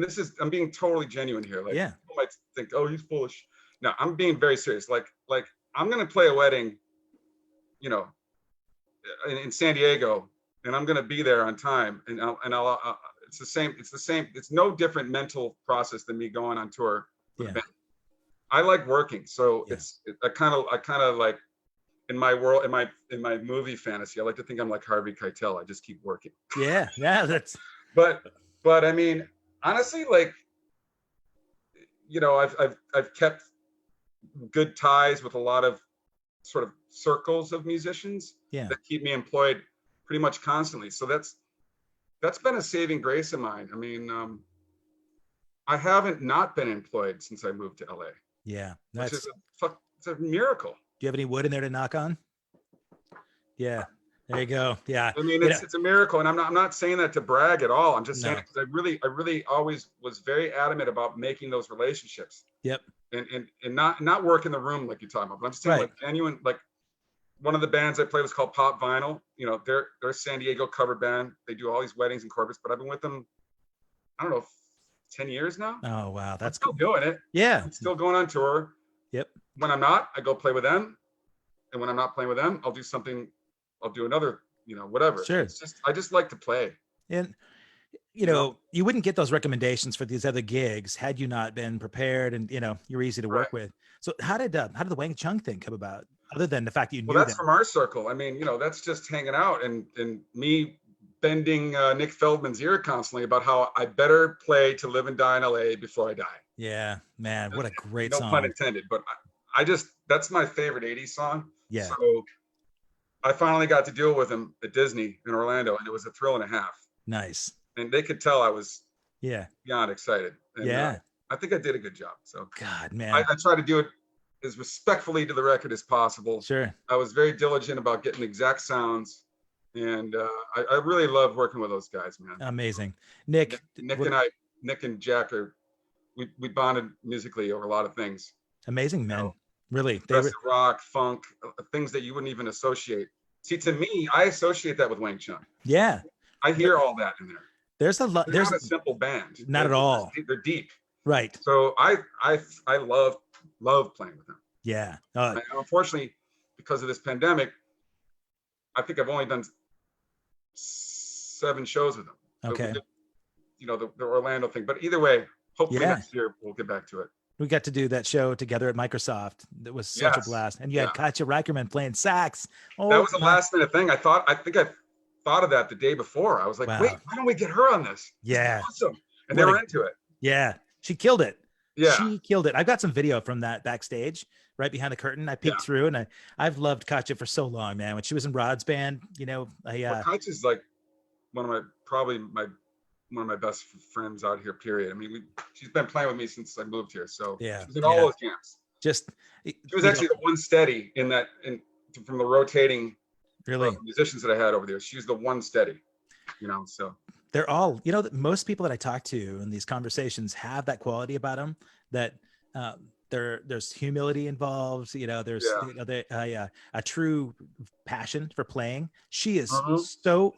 being totally genuine here. Like people might think, oh, he's foolish. No, I'm being very serious. Like I'm gonna play a wedding, in San Diego, and I'm gonna be there on time, and I'll it's the same. It's no different mental process than me going on tour with a band. I like working, so I kind of like in my world, in my movie fantasy, I like to think I'm like Harvey Keitel. I just keep working. Yeah, that's. But I mean, honestly, like, I've kept good ties with a lot of sort of circles of musicians that keep me employed pretty much constantly. So that's been a saving grace of mine. I mean, I haven't not been employed since I moved to LA. Yeah, which is it's a miracle. Do you have any wood in there to knock on? Yeah, there you go. Yeah, I mean, it's a miracle, and I'm not saying that to brag at all. I'm just saying it because I really always was very adamant about making those relationships. Yep. And not work in the room like you're talking about, but I'm just saying like genuine. Like one of the bands I played was called Pop Vinyl. They're a San Diego cover band. They do all these weddings and corporates, but I've been with them, I don't know, 10 years now. Oh wow, that's still doing it. Yeah, I'm still going on tour. Yep. When I'm not, I go play with them, and when I'm not playing with them, I'll do another, whatever. Sure. It's just I just like to play. And you wouldn't get those recommendations for these other gigs had you not been prepared, and you're easy to work with. So how did the Wang Chung thing come about? Other than the fact that you knew that's from our circle. I mean, that's just hanging out and me bending Nick Feldman's ear constantly about how I better play to live and die in LA before I die. Yeah, man, what a great song. No pun intended, but I just, that's my favorite 80s song. Yeah. So I finally got to deal with him at Disney in Orlando, and it was a thrill and a half. Nice. And they could tell I was beyond excited. And, I think I did a good job. So God, man, I try to do it as respectfully to the record as possible. Sure. I was very diligent about getting exact sounds. And I really love working with those guys, man. Amazing. Nick and Jack we bonded musically over a lot of things. Amazing, man. Really. Progressive rock, funk, things that you wouldn't even associate. See, to me, I associate that with Wang Chung. Yeah. I hear all that in there. There's a lot. They're not a simple band. Not at all. They're deep. Right. So I love playing with them. Yeah. Unfortunately, because of this pandemic, I think I've only done 7 shows with them. Okay. So the Orlando thing, but either way, hopefully next year we'll get back to it. We got to do that show together at Microsoft. That was such a Yes. blast. And you had Yeah. Katja Reicherman playing sax. That Oh, was a last minute thing. I think I thought of that the day before. I was like, wait, wow. why don't we get her on this? Yeah. This is awesome. And What they a- were into it. Yeah. She killed it. Yeah. She killed it. I've got some video from that backstage right behind the curtain. I peeked through, and I've loved Katja for so long, man. When she was in Rod's band, you know, Well, Katja's like one of my best friends out here, period. I mean, she's been playing with me since I moved here. So Yeah, she's in all those jams. just She was actually the one steady from the rotating really musicians that I had over there. She was the one steady, you know, so. They're all, you know, most people that I talk to in these conversations have that quality about them, that there's humility involved. You know, there's you know, a true passion for playing. She is so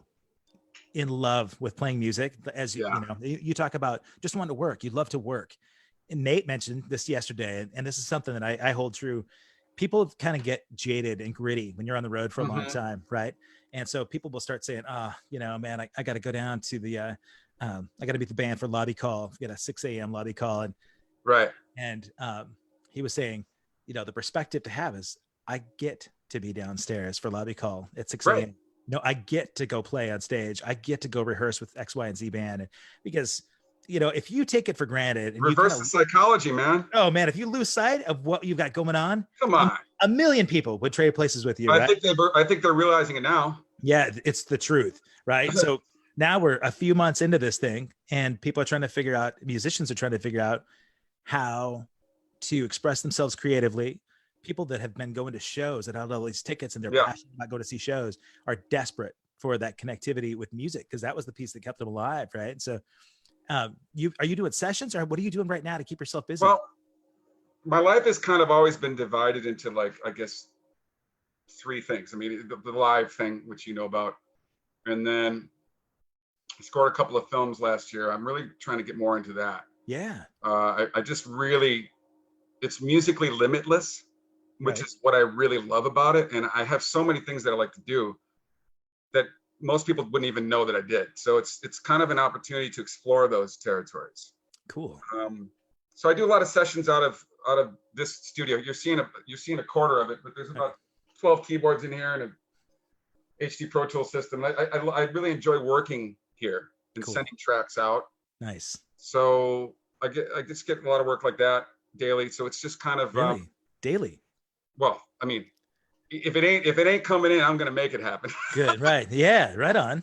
in love with playing music, as you know, you talk about just wanting to work. You love to work. And Nate mentioned this yesterday, and this is something that I hold true. People kind of get jaded and gritty when you're on the road for a long time, right? And so people will start saying, you know, man, I got to go down to the, I got to beat the band for lobby call, get a 6 a.m. lobby call. And he was saying, you know, the perspective to have is I get to be downstairs for lobby call at 6 a.m. Right. No, I get to go play on stage. I get to go rehearse with X, Y, and Z band. And because, you know, if you take it for granted and reverse the psychology, man. Oh man, if you lose sight of what you've got going on, come on, a million people would trade places with you. I think they're realizing it now. Yeah, it's the truth, right? So now we're a few months into this thing, and people are trying to figure out, musicians are trying to figure out how to express themselves creatively. People that have been going to shows that have all these tickets and they're passionate about going to see shows are desperate for that connectivity with music, because that was the piece that kept them alive, right? So are you doing sessions, or what are you doing right now to keep yourself busy? Well, my life has kind of always been divided into, like, I guess, 3 things. I mean, the live thing, which you know about, and then I scored a couple of films last year. I'm really trying to get more into that. Yeah. I just really, it's musically limitless, which is what I really love about it. And I have so many things that I like to do that most people wouldn't even know that I did. So it's kind of an opportunity to explore those territories. Cool. So I do a lot of sessions out of this studio. You're seeing a quarter of it, but there's about 12 keyboards in here and a HD Pro Tools system. I really enjoy working here and sending tracks out. Nice. So I just get a lot of work like that daily. So it's just kind of really? Daily. Well, I mean, if it ain't coming in, I'm gonna make it happen. Good, right? Yeah, right on.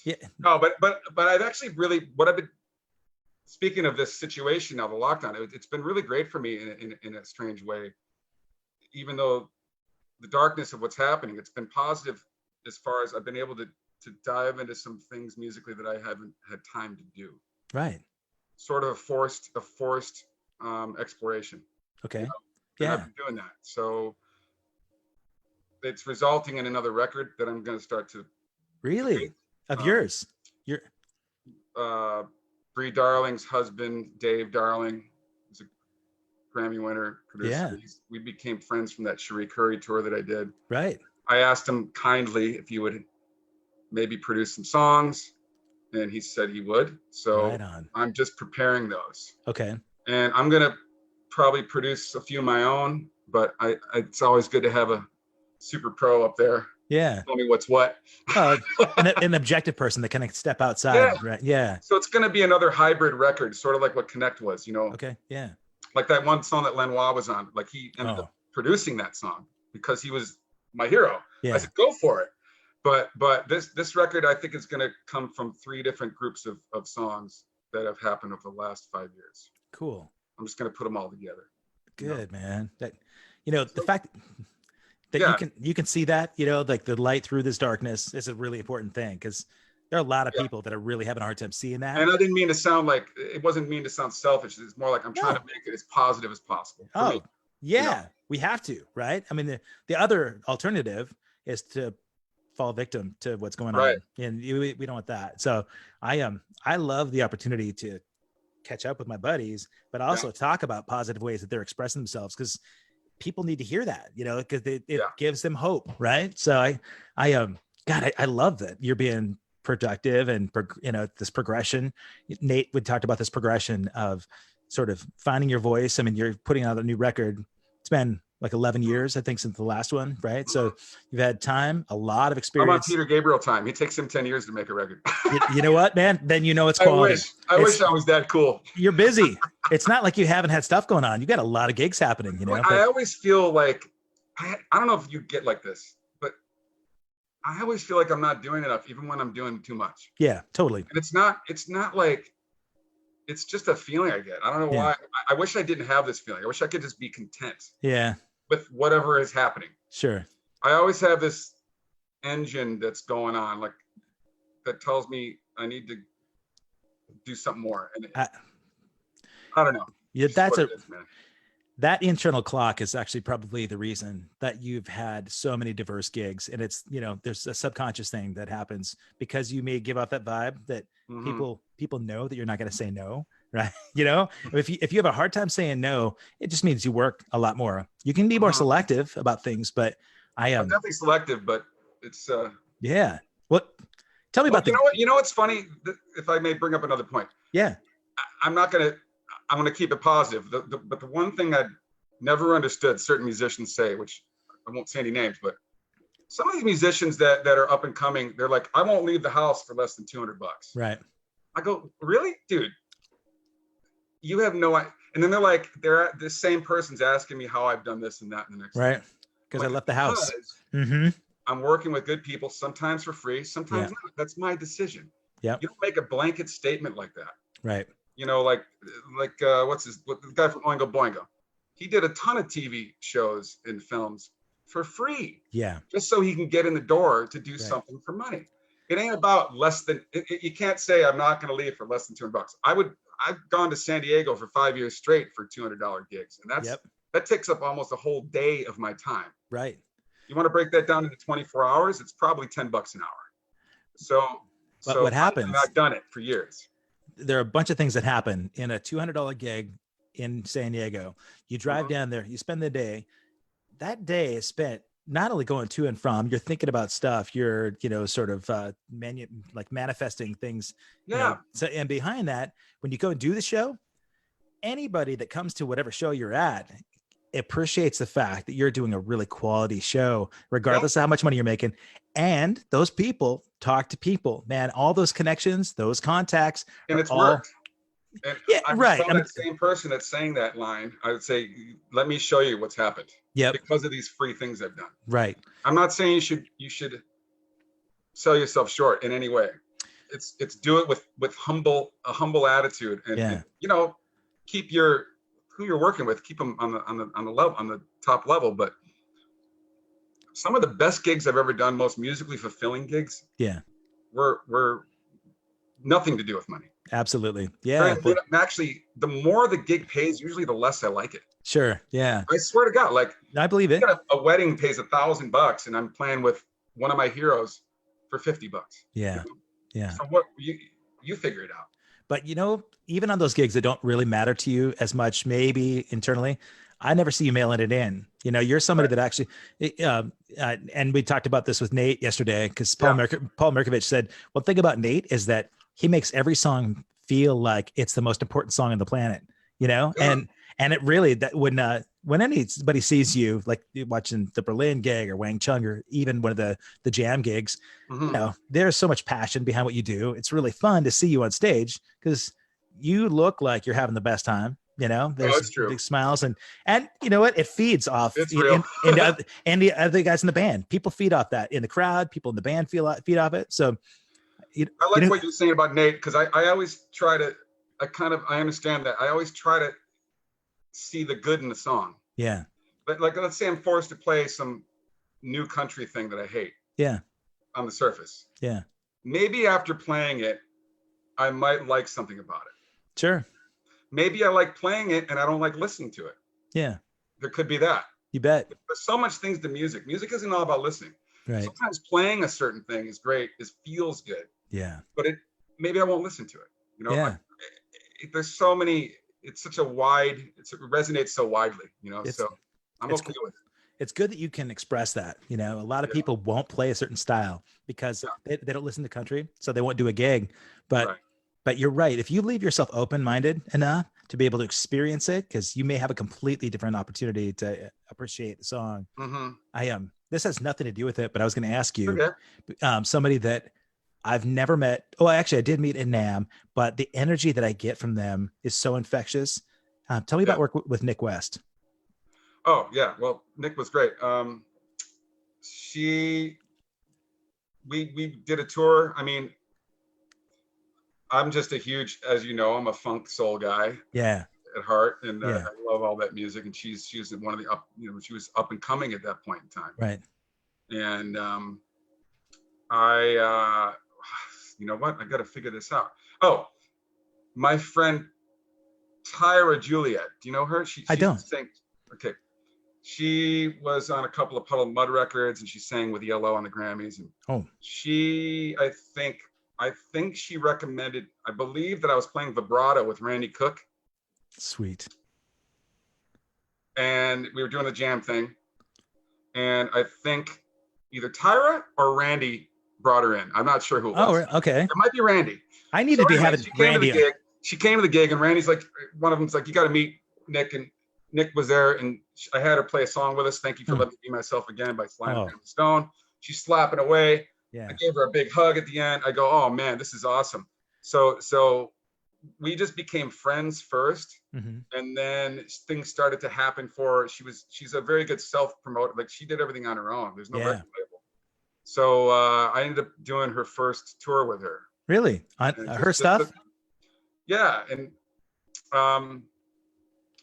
Yeah. No, but I've actually really, what I've been, speaking of this situation now, the lockdown, it's been really great for me in a strange way. Even though the darkness of what's happening, it's been positive as far as I've been able to dive into some things musically that I haven't had time to do. Right. Sort of a forced exploration. Okay. You know? Yeah. I've been doing that. So it's resulting in another record that I'm going to start to. Really? Of yours? Your Brie Darling's husband, Dave Darling, is a Grammy winner producer. Yeah. We became friends from that Cherie Curry tour that I did. Right. I asked him kindly if he would maybe produce some songs, and he said he would. So right on. I'm just preparing those. Okay. And I'm going to probably produce a few of my own, but it's always good to have a super pro up there. Yeah. Tell me what's what. An objective person that can step outside. Yeah. Right. Yeah. So it's going to be another hybrid record, sort of like what Connect was, you know? Okay. Yeah. Like that one song that Lenoir was on, like he ended up producing that song because he was my hero. Yeah. I said, go for it. But this record, I think, is going to come from 3 different groups of songs that have happened over the last 5 years. Cool. I'm just going to put them all together. Good, man. That, you know, the fact that you can see that, you know, like the light through this darkness is a really important thing, because there are a lot of people that are really having a hard time seeing that. And I didn't mean to sound like, it wasn't mean to sound selfish. It's more like I'm trying to make it as positive as possible. Oh, yeah, you know? we have to, right? I mean, the other alternative is to fall victim to what's going on, and we don't want that. So I love the opportunity to catch up with my buddies, but also talk about positive ways that they're expressing themselves, because people need to hear that, you know, because it gives them hope, right? So I love that you're being productive and you know, this progression. Nate would talk about this progression of sort of finding your voice. I mean, you're putting out a new record. It's been like 11 years, I think, since the last one, right? So you've had time, a lot of I'm on experience. Peter Gabriel time. It takes him 10 years to make a record. You know what, man? Then you know it's quality. I wish I was that cool. You're busy. It's not like you haven't had stuff going on. You got a lot of gigs happening, you know? I always feel like, I don't know if you get like this, but I always feel like I'm not doing enough, even when I'm doing too much. Yeah, totally. And it's not like, it's just a feeling I get. I don't know why. I wish I didn't have this feeling. I wish I could just be content. Yeah. With whatever is happening. Sure. I always have this engine that's going on, like, that tells me I need to do something more. And I don't know. Yeah, that's that internal clock is actually probably the reason that you've had so many diverse gigs. And it's, you know, there's a subconscious thing that happens because you may give off that vibe that people know that you're not going to say no, right? You know, if you have a hard time saying no, it just means you work a lot more. You can be more selective about things, but I'm definitely selective, but it's yeah. What? Tell me about you know what's funny? If I may bring up another point. Yeah. I'm going to keep it positive. But the one thing I'd never understood certain musicians say, which I won't say any names, but some of these musicians that are up and coming, they're like, I won't leave the house for less than $200. Right. I go, really, dude? You have no idea. And then the same person's asking me how I've done this and that and the next. Right. Because I left the house. I'm working with good people, sometimes for free, sometimes not. That's my decision. Yeah. You don't make a blanket statement like that. Right. You know, like the guy from Oingo Boingo. He did a ton of TV shows and films for free. Yeah. Just so he can get in the door to do something for money. It ain't about less than, you can't say I'm not going to leave for less than $200. I've gone to San Diego for 5 years straight for $200 gigs. And that takes up almost a whole day of my time. Right. You want to break that down into 24 hours? It's probably $10 an hour. So what happens? I've done it for years. There are a bunch of things that happen in a $200 gig in San Diego. You drive down there, you spend the day. That day is spent not only going to and from, you're thinking about stuff, you're, sort of manifesting things. Yeah. So, and behind that, when you go and do the show, anybody that comes to whatever show you're at appreciates the fact that you're doing a really quality show, regardless of how much money you're making. And those people talk to people, man, all those connections, those contacts. And it's worked. And right. I'm that same person that's saying that line. I would say, let me show you what's happened. Yeah. Because of these free things I've done. Right. I'm not saying you should sell yourself short in any way. It's do it with a humble attitude and keep who you're working with, keep them on the level, on the top level. But some of the best gigs I've ever done, most musically fulfilling gigs, were nothing to do with money. Absolutely. Yeah. But actually, the more the gig pays, usually the less I like it. Sure. Yeah. I swear to God, like I believe it. A wedding pays $1,000 and I'm playing with one of my heroes for $50. Yeah. Yeah. So what you figure it out. But even on those gigs that don't really matter to you as much, maybe internally, I never see you mailing it in. You're somebody that actually, and we talked about this with Nate yesterday, because Paul Merkovich said, well, the thing about Nate is that he makes every song feel like it's the most important song on the planet, and it really, that when anybody sees you, like watching the Berlin gig or Wang Chung or even one of the jam gigs, there's so much passion behind what you do. It's really fun to see you on stage because you look like you're having the best time. There's big smiles and you know what? It feeds off and the other guys in the band. People feed off that in the crowd. People in the band feed off it. So I like what you're saying about Nate, because I always try to, I understand that. I always try to see the good in the song. Yeah. But like, let's say I'm forced to play some new country thing that I hate. Yeah. On the surface. Yeah. Maybe after playing it, I might like something about it. Sure. Maybe I like playing it and I don't like listening to it. Yeah. There could be that. You bet. There's so much things to music. Music isn't all about listening. Right. Sometimes playing a certain thing is great. It feels good. Yeah. But maybe I won't listen to it. Yeah. There's so many, it's such a wide, it resonates so widely, so I'm okay with it. It's good that you can express that. A lot of people won't play a certain style because they don't listen to country, so they won't do a gig. But you're right. If you leave yourself open-minded enough to be able to experience it, because you may have a completely different opportunity to appreciate the song. This has nothing to do with it, but I was going to ask you, somebody that I've never met. Oh, actually I did meet in NAMM, but the energy that I get from them is so infectious. Tell me about work with Nick West. Oh yeah. Well, Nick was great. We did a tour. I mean, I'm just a huge, as you know, I'm a funk soul guy. Yeah. At heart, and I love all that music. And she's one of the she was up and coming at that point in time. Right. And I you know what? I got to figure this out. Oh, my friend Tyra Juliet. Do you know her? I don't. Okay. She was on a couple of Puddle of Mud records, and she sang with Yellow on the Grammys. And she, I think she recommended, I believe that I was playing vibrato with Randy Cook. Sweet. And we were doing the jam thing. And I think either Tyra or Randy brought her in. I'm not sure who it was. Oh, okay. It might be Randy. I need to be having Randy. She came to the gig, and Randy's like, one of them's like, you got to meet Nick. And Nick was there, and I had her play a song with us. Thank you for letting me be myself again by Slime and Stone. She's slapping away. Yeah. I gave her a big hug at the end. I go, oh man, this is awesome. So we just became friends first, and then things started to happen for her. She's a very good self-promoter. Like, she did everything on her own. There's no record label. So I ended up doing her first tour with her. Really? On her stuff? Yeah, and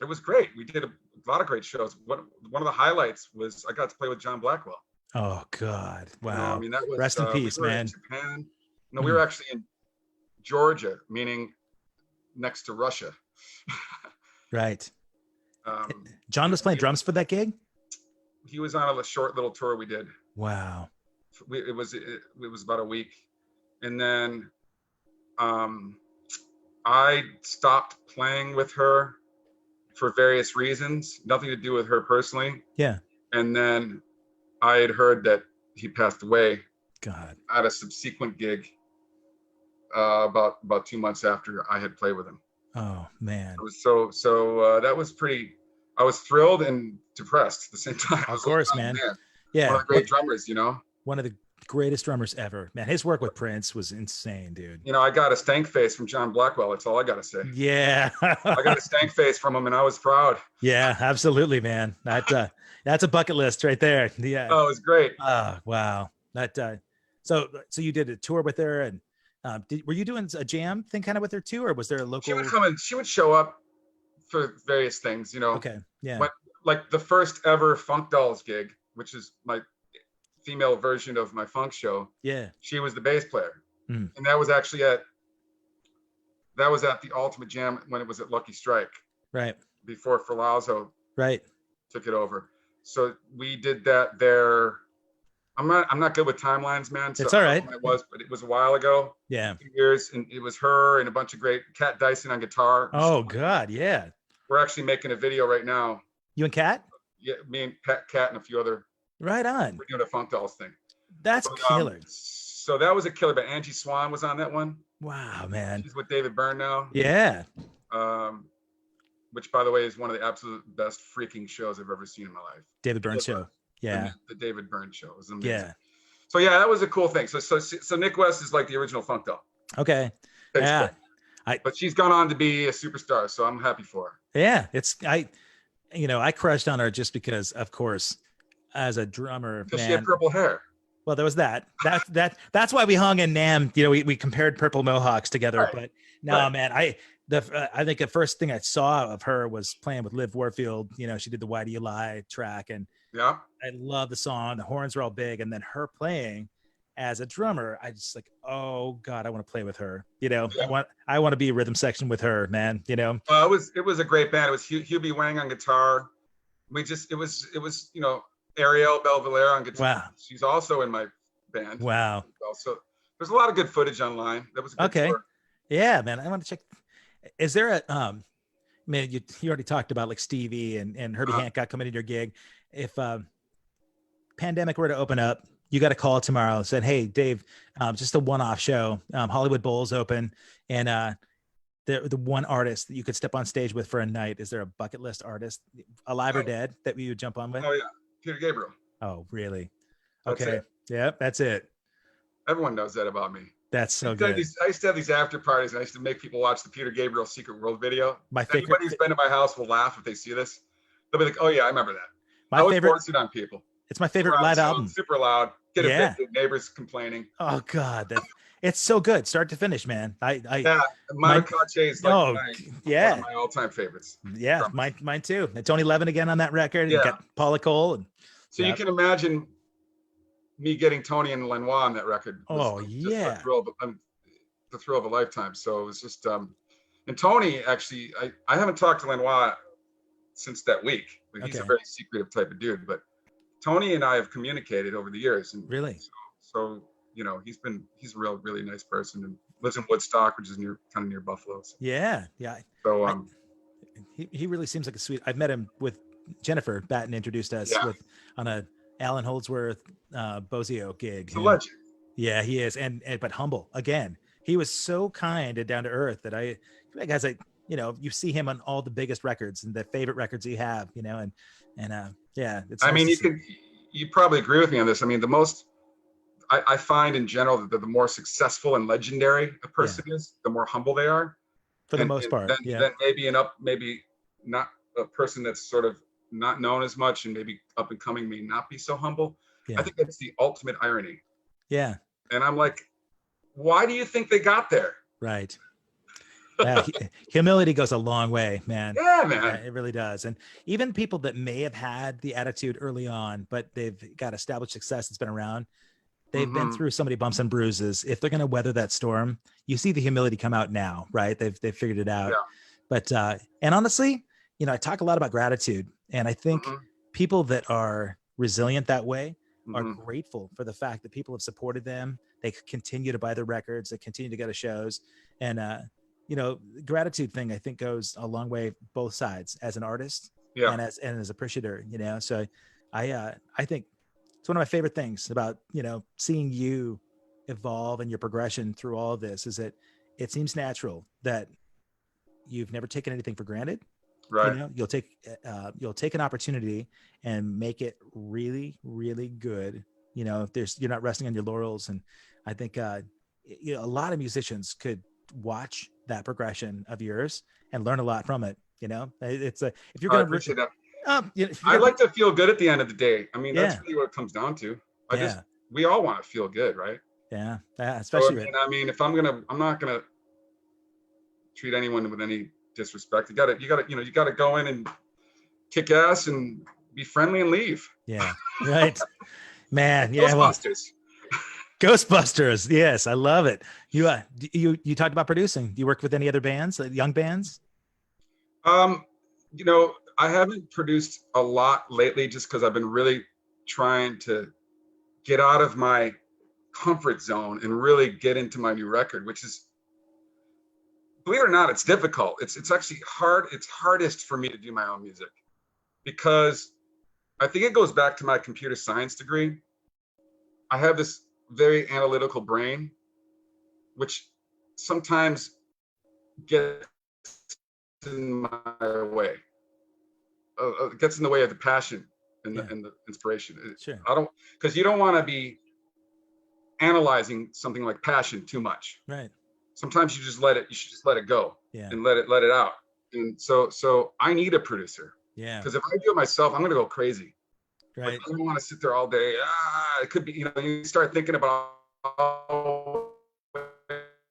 it was great. We did a lot of great shows. One of the highlights was I got to play with John Blackwell. Oh God! Wow. I mean, that was rest in peace, man. In Japan. No, we were actually in Georgia, meaning next to Russia. Right. John was playing drums for that gig? He was on a short little tour we did. Wow. It was about a week. And then I stopped playing with her for various reasons, nothing to do with her personally. Yeah. And then I had heard that he passed away. God. At a subsequent gig about 2 months after I had played with him. Oh man. It was so that was pretty. I was thrilled and depressed at the same time. Of course, like, man. Yeah. One of the great drummers, you know. One of the greatest drummers ever, man. His work with Prince was insane, dude. You know, I got a stank face from John Blackwell. That's all I got to say. Yeah. I got a stank face from him, and I was proud. Yeah, absolutely, man. That's a bucket list right there. Yeah. Oh, it was great. Oh, wow. That so you did a tour with her, and were you doing a jam thing kind of with her too, or was there a local? She would come in. She would show up for various things, you know. Okay. Yeah. But like the first ever Funk Dolls gig, which is my female version of my funk show. Yeah. She was the bass player, and that was actually at the Ultimate Jam when it was at Lucky Strike. Right. Before Ferlazzo. Right. Took it over. So we did that there. I'm not good with timelines, man. So it's all right. But it was a while ago. Yeah. 2 years, and it was her and a bunch of great Kat Dyson on guitar. Oh God, yeah. We're actually making a video right now. You and Kat? Yeah, me and Kat and a few other. Right on. We're doing a Funk Dolls thing. That's killer. So that was a killer. But Angie Swan was on that one. Wow, man. She's with David Byrne now. Yeah. Which, by the way, is one of the absolute best freaking shows I've ever seen in my life. David Byrne show. Yeah. The David Byrne show was amazing. Yeah. So yeah, that was a cool thing. So Nick West is like the original Funk Doll. Okay. Yeah. But she's gone on to be a superstar, so I'm happy for her. Yeah. I crushed on her just because, of course, as a drummer, because she had purple hair. Well, there was that. That's why we hung in NAMM. You know, we compared purple mohawks together. Right. But no, man, I think the first thing I saw of her was playing with Liv Warfield. You know, she did the Why Do You Lie track, and yeah, I love the song. The horns were all big, and then her playing as a drummer, I just like, oh God, I want to play with her. You know, yeah. I want to be a rhythm section with her, man. You know, it was a great band. It was Hubie Wang on guitar. It was you know, Ariel Belvalera on guitar. Wow. She's also in my band. Wow. Also, there's a lot of good footage online. That was a good tour. Yeah, man. I want to check. Is there a man? You already talked about like Stevie and Herbie Hancock coming to your gig. If pandemic were to open up, you got a call tomorrow and said, "Hey, Dave, just a one-off show. Hollywood Bowl's open, and the one artist that you could step on stage with for a night? Is there a bucket list artist, alive or dead, that you would jump on with? Oh yeah, Peter Gabriel. Oh, really? That's Okay. it. Yep, that's it. Everyone knows that about me. That's so good. I used to have these after parties, and I used to make people watch the Peter Gabriel Secret World video. My favorite. Anybody who's been to my house will laugh if they see this. They'll be like, "Oh yeah, I remember that." My I was favorite. forcing it on people. It's my favorite live album. Super loud. Get evicted. Neighbors complaining. Oh God, it's so good, start to finish, man. Yeah, Monocache is like one of my all-time favorites. Yeah, mine too. And Tony Levin again on that record. Yeah. You got Paula Cole. And, so you can imagine me getting Tony and Lenoir on that record. Yeah. The thrill of a lifetime. So it was just, and Tony, actually, I haven't talked to Lenoir since that week. He's a very secretive type of dude, but Tony and I have communicated over the years. And really? So you know, he's a really nice person and lives in Woodstock, which is kind of near Buffalo. So. Yeah. So he really seems like a sweet. I've met him with Jennifer Batten, introduced us on a Alan Holdsworth Bozio gig. He's a legend. Yeah, he is, and but humble again. He was so kind and down to earth that that guy's like, you know, you see him on all the biggest records and the favorite records you have, you know, and yeah. It's you probably agree with me on this. I mean, I find in general that the more successful and legendary a person is, the more humble they are. For the most part. Then maybe not a person that's sort of not known as much and maybe up and coming may not be so humble. Yeah. I think that's the ultimate irony. Yeah. And I'm like, why do you think they got there? Right. Humility goes a long way, man. Yeah, man. Yeah, it really does. And even people that may have had the attitude early on, but they've got established success that's been around, they've been through so many bumps and bruises. If they're going to weather that storm, you see the humility come out now, right? They've figured it out. Yeah. But, and honestly, you know, I talk a lot about gratitude, and I think people that are resilient that way are grateful for the fact that people have supported them. They continue to buy their records. They continue to go to shows. And, you know, gratitude thing, I think, goes a long way, both sides, as an artist and as a appreciator, you know? So I think it's one of my favorite things about, you know, seeing you evolve and your progression through all of this is that it seems natural that you've never taken anything for granted. Right. You know, you'll take an opportunity and make it really, really good. You know, you're not resting on your laurels. And I think, you know, a lot of musicians could watch that progression of yours and learn a lot from it. You know, if you're going to appreciate that. I like to feel good at the end of the day. I mean, that's really what it comes down to. We all want to feel good, right? Yeah. Especially. So, I mean, if I'm not gonna treat anyone with any disrespect. You gotta go in and kick ass and be friendly and leave. Yeah. Right. Man. Yeah. Ghostbusters. Ghostbusters. Yes. I love it. You talked about producing. Do you work with any other bands, young bands? You know, I haven't produced a lot lately just because I've been really trying to get out of my comfort zone and really get into my new record, which is, believe it or not, it's difficult. It's actually hard. It's hardest for me to do my own music because I think it goes back to my computer science degree. I have this very analytical brain, which sometimes gets in my way. Gets in the way of the passion and the inspiration. Sure. Because you don't want to be analyzing something like passion too much. Right. Sometimes you should just let it go and let it out. And so I need a producer. Yeah. Because if I do it myself, I'm going to go crazy. Right. Like, I don't want to sit there all day. It could be, you know, you start thinking about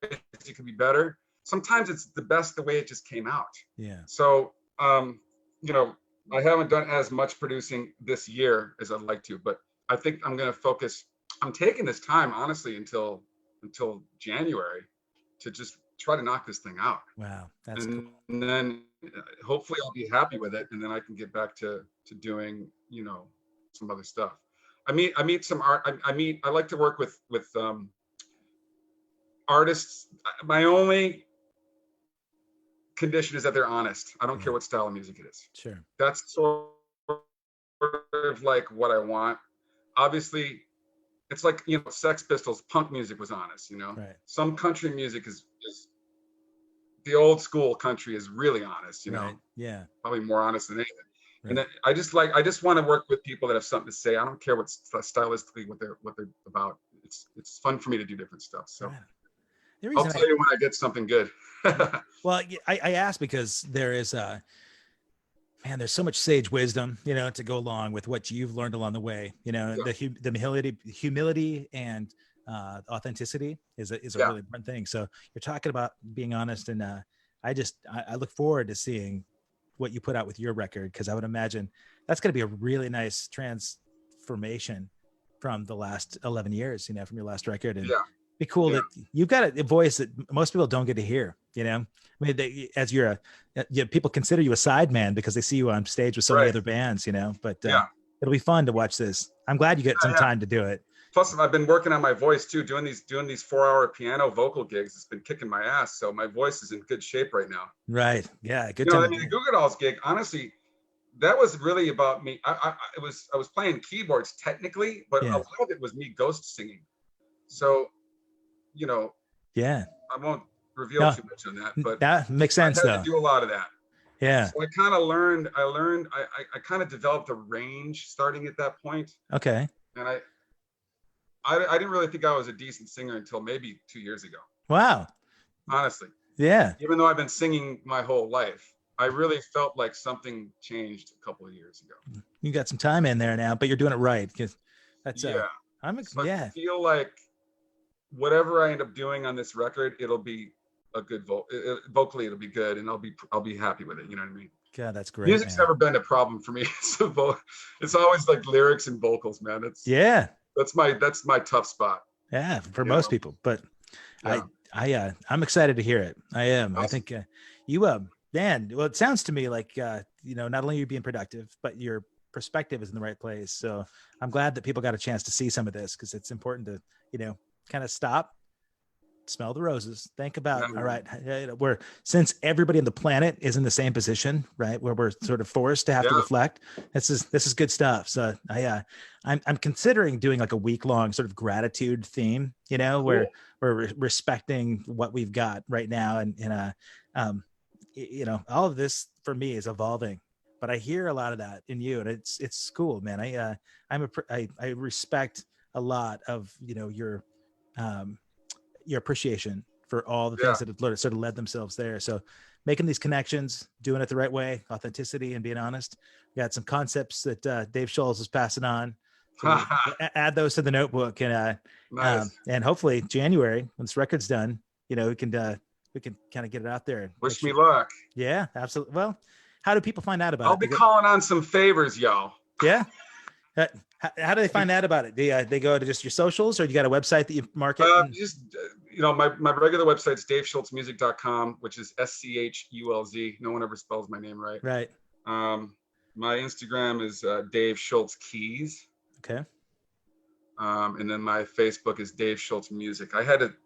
it could be better. Sometimes it's the best the way it just came out. Yeah. So, you know, I haven't done as much producing this year as I'd like to, but I think I'm going to focus. I'm taking this time, honestly, until January to just try to knock this thing out. Wow. That's cool. And then hopefully I'll be happy with it. And then I can get back to doing, you know, some other stuff. I meet some art. I like to work with artists. My only condition is that they're honest. I don't care what style of music it is. Sure. That's sort of like what I want. Obviously, it's like, you know, Sex Pistols, punk music was honest, you know. Right. Some country music is the old school country is really honest, you know, Right. Yeah. probably more honest than anything. And Right. then I just want to work with people that have something to say. I don't care what stylistically what they're about. It's fun for me to do different stuff. So Right. The I'll reason tell you when I get something good. well, I asked because there is man, there's so much sage wisdom, you know, to go along with what you've learned along the way. You know, Yeah. the humility and authenticity is a Yeah. really important thing. So you're talking about being honest, and I look forward to seeing what you put out with your record, because I would imagine that's going to be a really nice transformation from the last 11 years, you know, from your last record. And Yeah. be cool Yeah. that you've got a voice that most people don't get to hear, you know. I mean, as you're people consider you a sideman because they see you on stage with so many Right. other bands, you know, but Yeah. it'll be fun to watch this. I'm glad you get some Yeah. time to do it. Plus, I've been working on my voice too, doing these 4-hour piano vocal gigs. It's been kicking my ass, so my voice is in good shape right now. Right. Yeah. Good You know, I time. mean, the Goo Goo Dolls gig, honestly, that was really about me. I was playing keyboards technically, but Yeah. a lot of it was me ghost singing. So, you know, Yeah. I won't reveal No, too much on that, but that makes I sense had though. to do a lot of that. Yeah. So I kind of learned. I kind of developed a range starting at that point, Okay. and I didn't really think I was a decent singer until maybe 2 years ago. Wow. Honestly, Yeah. even though I've been singing my whole life, I really felt like something changed a couple of years ago. You got some time in there now, but you're doing it right. Because that's Yeah. So yeah. I feel like whatever I end up doing on this record, it'll be a good vocally, it'll be good, and I'll be happy with it. You know what I mean? God, that's great. Music's man. never been a problem for me. It's always like lyrics and vocals, man. Yeah. That's my tough spot. Yeah. For You most know? people, but Yeah. I'm excited to hear it. I am. Awesome. I think you man. Well, it sounds to me like you know, not only are you being productive, but your perspective is in the right place. So I'm glad that people got a chance to see some of this, because it's important to, you know, kind of stop, smell the roses, think about, all right, we're, since everybody on the planet is in the same position, right, where we're sort of forced to have to reflect, this is good stuff. So I'm considering doing like a week-long sort of gratitude theme, you know, where we're respecting what we've got right now. And you know, all of this for me is evolving, but I hear a lot of that in you, and it's cool, man. I respect a lot of, you know, your appreciation for all the things that have sort of led themselves there. So making these connections, doing it the right way, authenticity and being honest. We got some concepts that Dave Schulz is passing on. So we'll add those to the notebook, and nice. And hopefully January, when this record's done, you know, we can kind of get it out there. Wish me luck. Yeah, absolutely. Well, how do people find out about it? I'll be calling on some favors, y'all. Yeah. How do they find out about it? Do they go to just your socials, or you got a website that you market? Just, you know, my regular website's daveschulzmusic.com, which is SCHULZ. No one ever spells my name right. Right. My Instagram is Dave Schulz Keys. Okay. And then my Facebook is Dave Schulz Music.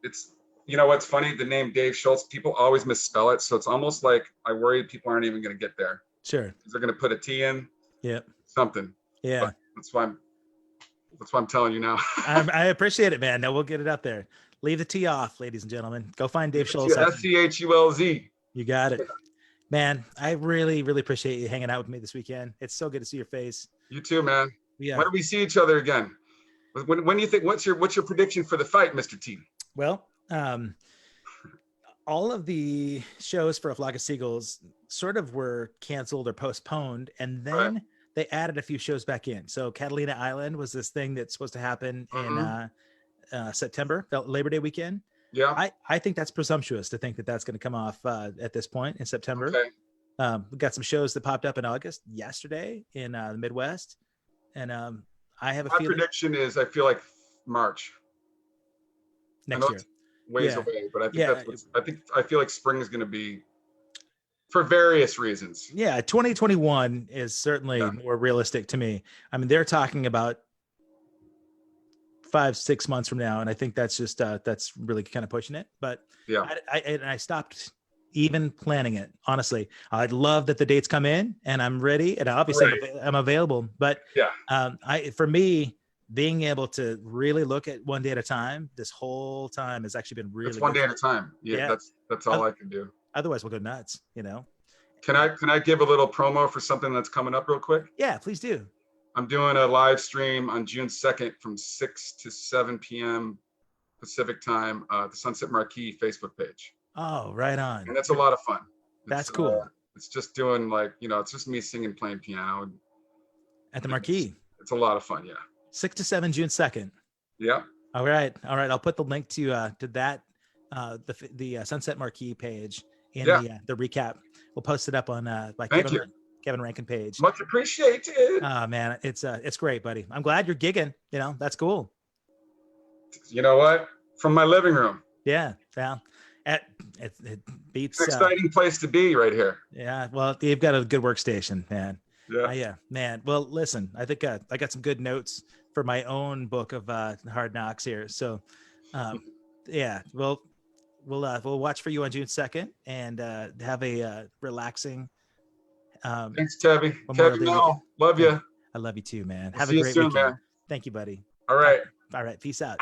It's, you know what's funny? The name Dave Schulz, people always misspell it. So it's almost like I worry people aren't even going to get there. Sure. They're going to put a T in. Yep. Something. Yeah. But that's why I'm telling you now. I appreciate it, man. Now we'll get it up there. Leave the T off, ladies and gentlemen. Go find Dave Schulz. SCHULZ. You got it. Man, I really, really appreciate you hanging out with me this weekend. It's so good to see your face. You too, man. Yeah. When do we see each other again? When do you think, what's your prediction for the fight, Mr. T? Well, all of the shows for A Flock of Seagulls sort of were canceled or postponed, and then they added a few shows back in. So Catalina Island was this thing that's supposed to happen in September, Labor Day weekend. Yeah. I think that's presumptuous to think that that's going to come off at this point in September. Okay. We got some shows that popped up in August yesterday in the Midwest. And I have a feeling. My prediction is I feel like March. Next year. Ways away, but I think I feel like spring is going to be, for various reasons. Yeah, 2021 is certainly more realistic to me. I mean, they're talking about 5-6 months from now, and I think that's just that's really kind of pushing it. But yeah, I stopped even planning it. Honestly, I'd love that the dates come in and I'm ready, and obviously I'm available. But for me, being able to really look at one day at a time, this whole time has actually been really. It's one day at a time. Yeah, that's all I can do. Otherwise we'll go nuts, you know? Can I give a little promo for something that's coming up real quick? Yeah, please do. I'm doing a live stream on June 2nd from 6 to 7 p.m. Pacific time, the Sunset Marquee Facebook page. Oh, right on. And that's a lot of fun. That's cool. It's just doing like, it's just me singing, playing piano. At the Marquee. It's a lot of fun. Yeah. 6 to 7, June 2nd. Yeah. All right. I'll put the link to that, the Sunset Marquee page in the recap. We'll post it up on by Kevin Rankin page. Much appreciated. Oh man, it's great, buddy. I'm glad you're gigging. You know, that's cool. You know what? From my living room. Yeah. It beats. It's an exciting place to be right here. Yeah. Well, you've got a good workstation, man. Yeah. Yeah, man. Well, listen, I think I got some good notes for my own book of Hard Knocks here. So, yeah, we'll watch for you on June 2nd and have a relaxing. Thanks, Tabby. Kevin, love you. I love you too, man. We'll have see a great you soon, weekend. Man. Thank you, buddy. All right. All right. Peace out.